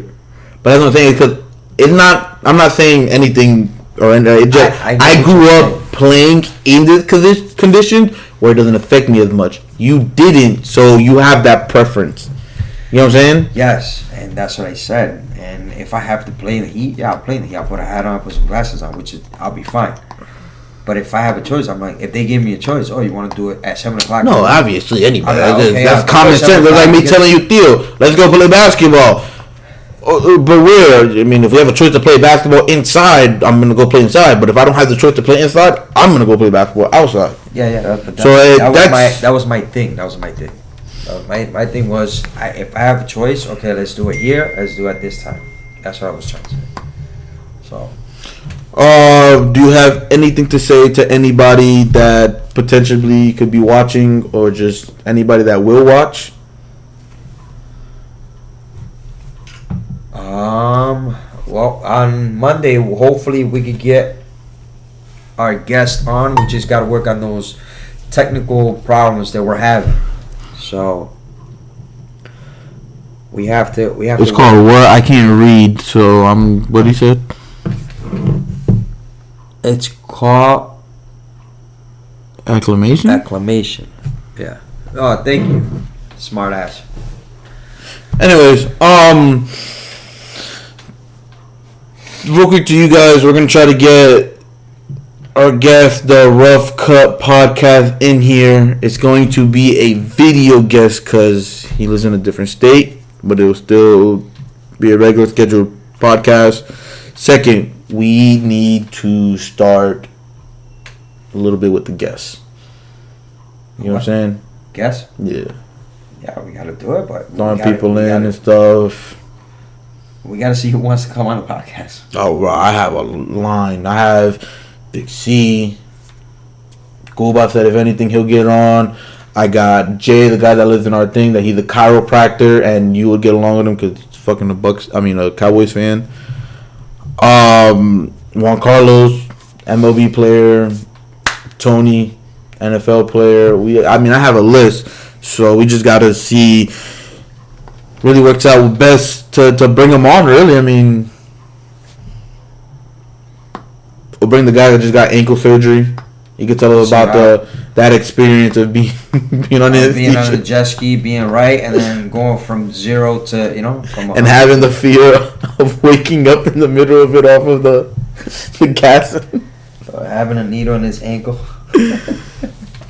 A: But that's what I'm saying, because it's not, I'm not saying anything or anything. It just, I grew up playing in this condition where it doesn't affect me as much. You didn't, so you have that preference. You know what I'm saying?
B: Yes, and that's what I said. And if I have to play in the heat, yeah, I'll play in the heat. I'll put a hat on, I'll put some glasses on, I'll be fine. But if I have a choice, I'm like, if they give me a choice, you want to do it at 7 o'clock?
A: No, obviously, anybody. That's common sense. That's like me telling you, Theo, let's go play basketball. But where? I mean, if we have a choice to play basketball inside, I'm going to go play inside. But if I don't have the choice to play inside, I'm going to go play basketball outside.
B: Yeah. That was my thing. My thing was, if I have a choice, okay, let's do it here. Let's do it at this time. That's what I was trying to say. So.
A: Do you have anything to say to anybody that potentially could be watching, or just anybody that will watch?
B: Well, on Monday, hopefully we could get our guest on. We just got to work on those technical problems that we're having. So we have to.
A: It's called what? I can't read. So what he said?
B: It's called
A: acclamation.
B: Acclamation. Yeah. Oh, thank you, smart ass.
A: Anyways, real quick to you guys, we're gonna try to get our guest, the Rough Cut Podcast, in here. It's going to be a video guest because he lives in a different state, but it will still be a regular scheduled podcast. Second, we need to start a little bit with the guests. You know what I'm saying?
B: Guests?
A: Yeah.
B: Yeah, we gotta do it, but
A: throwing people in and stuff.
B: We gotta see who wants to come on the podcast.
A: Oh, bro, I have a line. I have Big C. Goobot said if anything, he'll get on. I got Jay, the guy that lives in our thing, that he's a chiropractor, and you would get along with him because he's fucking a Cowboys fan. Juan Carlos, MLB player. Tony, NFL player. I have a list, so we just gotta see. Really works out best to bring him on. Really, I mean, we'll bring the guy that just got ankle surgery. He could tell us about that experience of being on
B: the jet ski, being right, and then going from zero to
A: and having the fear of waking up in the middle of it off of the gas.
B: Having a needle in his ankle.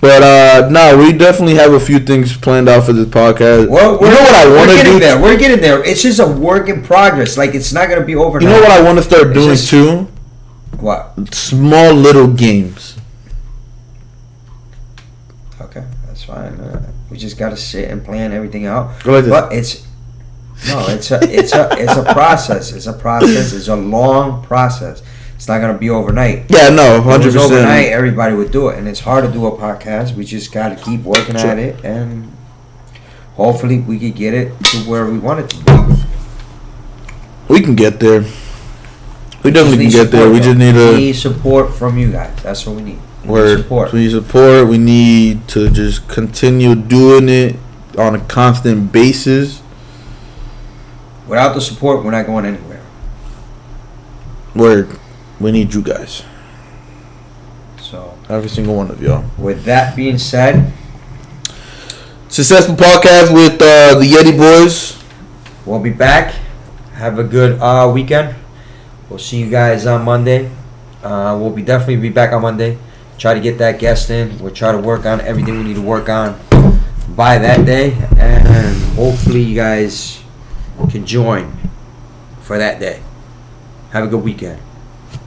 A: But no, we definitely have a few things planned out for this podcast.
B: Well,
A: you know what I want to do?
B: We're getting there. It's just a work in progress. Like, it's not going to be overnight.
A: You know what I want to start doing too?
B: What?
A: Small little games.
B: Okay, that's fine. We just got to sit and plan everything out.
A: Go like this.
B: But it's a process. It's a process. It's a long process. It's not gonna be overnight.
A: Yeah, no, 100%.
B: If it was overnight, everybody would do it, and it's hard to do a podcast. We just got to keep working at it, and hopefully, we could get it to where we want it to be.
A: We can get there. We definitely can get there. We just need
B: support from you guys. That's what we need.
A: We need support. We need to just continue doing it on a constant basis.
B: Without the support, we're not going anywhere.
A: We need you guys.
B: So
A: every single one of y'all.
B: With that being said,
A: successful podcast with the Yeti Boys.
B: We'll be back. Have a good weekend. We'll see you guys on Monday. We'll definitely be back on Monday. Try to get that guest in. We'll try to work on everything we need to work on by that day, and hopefully you guys can join for that day. Have a good weekend.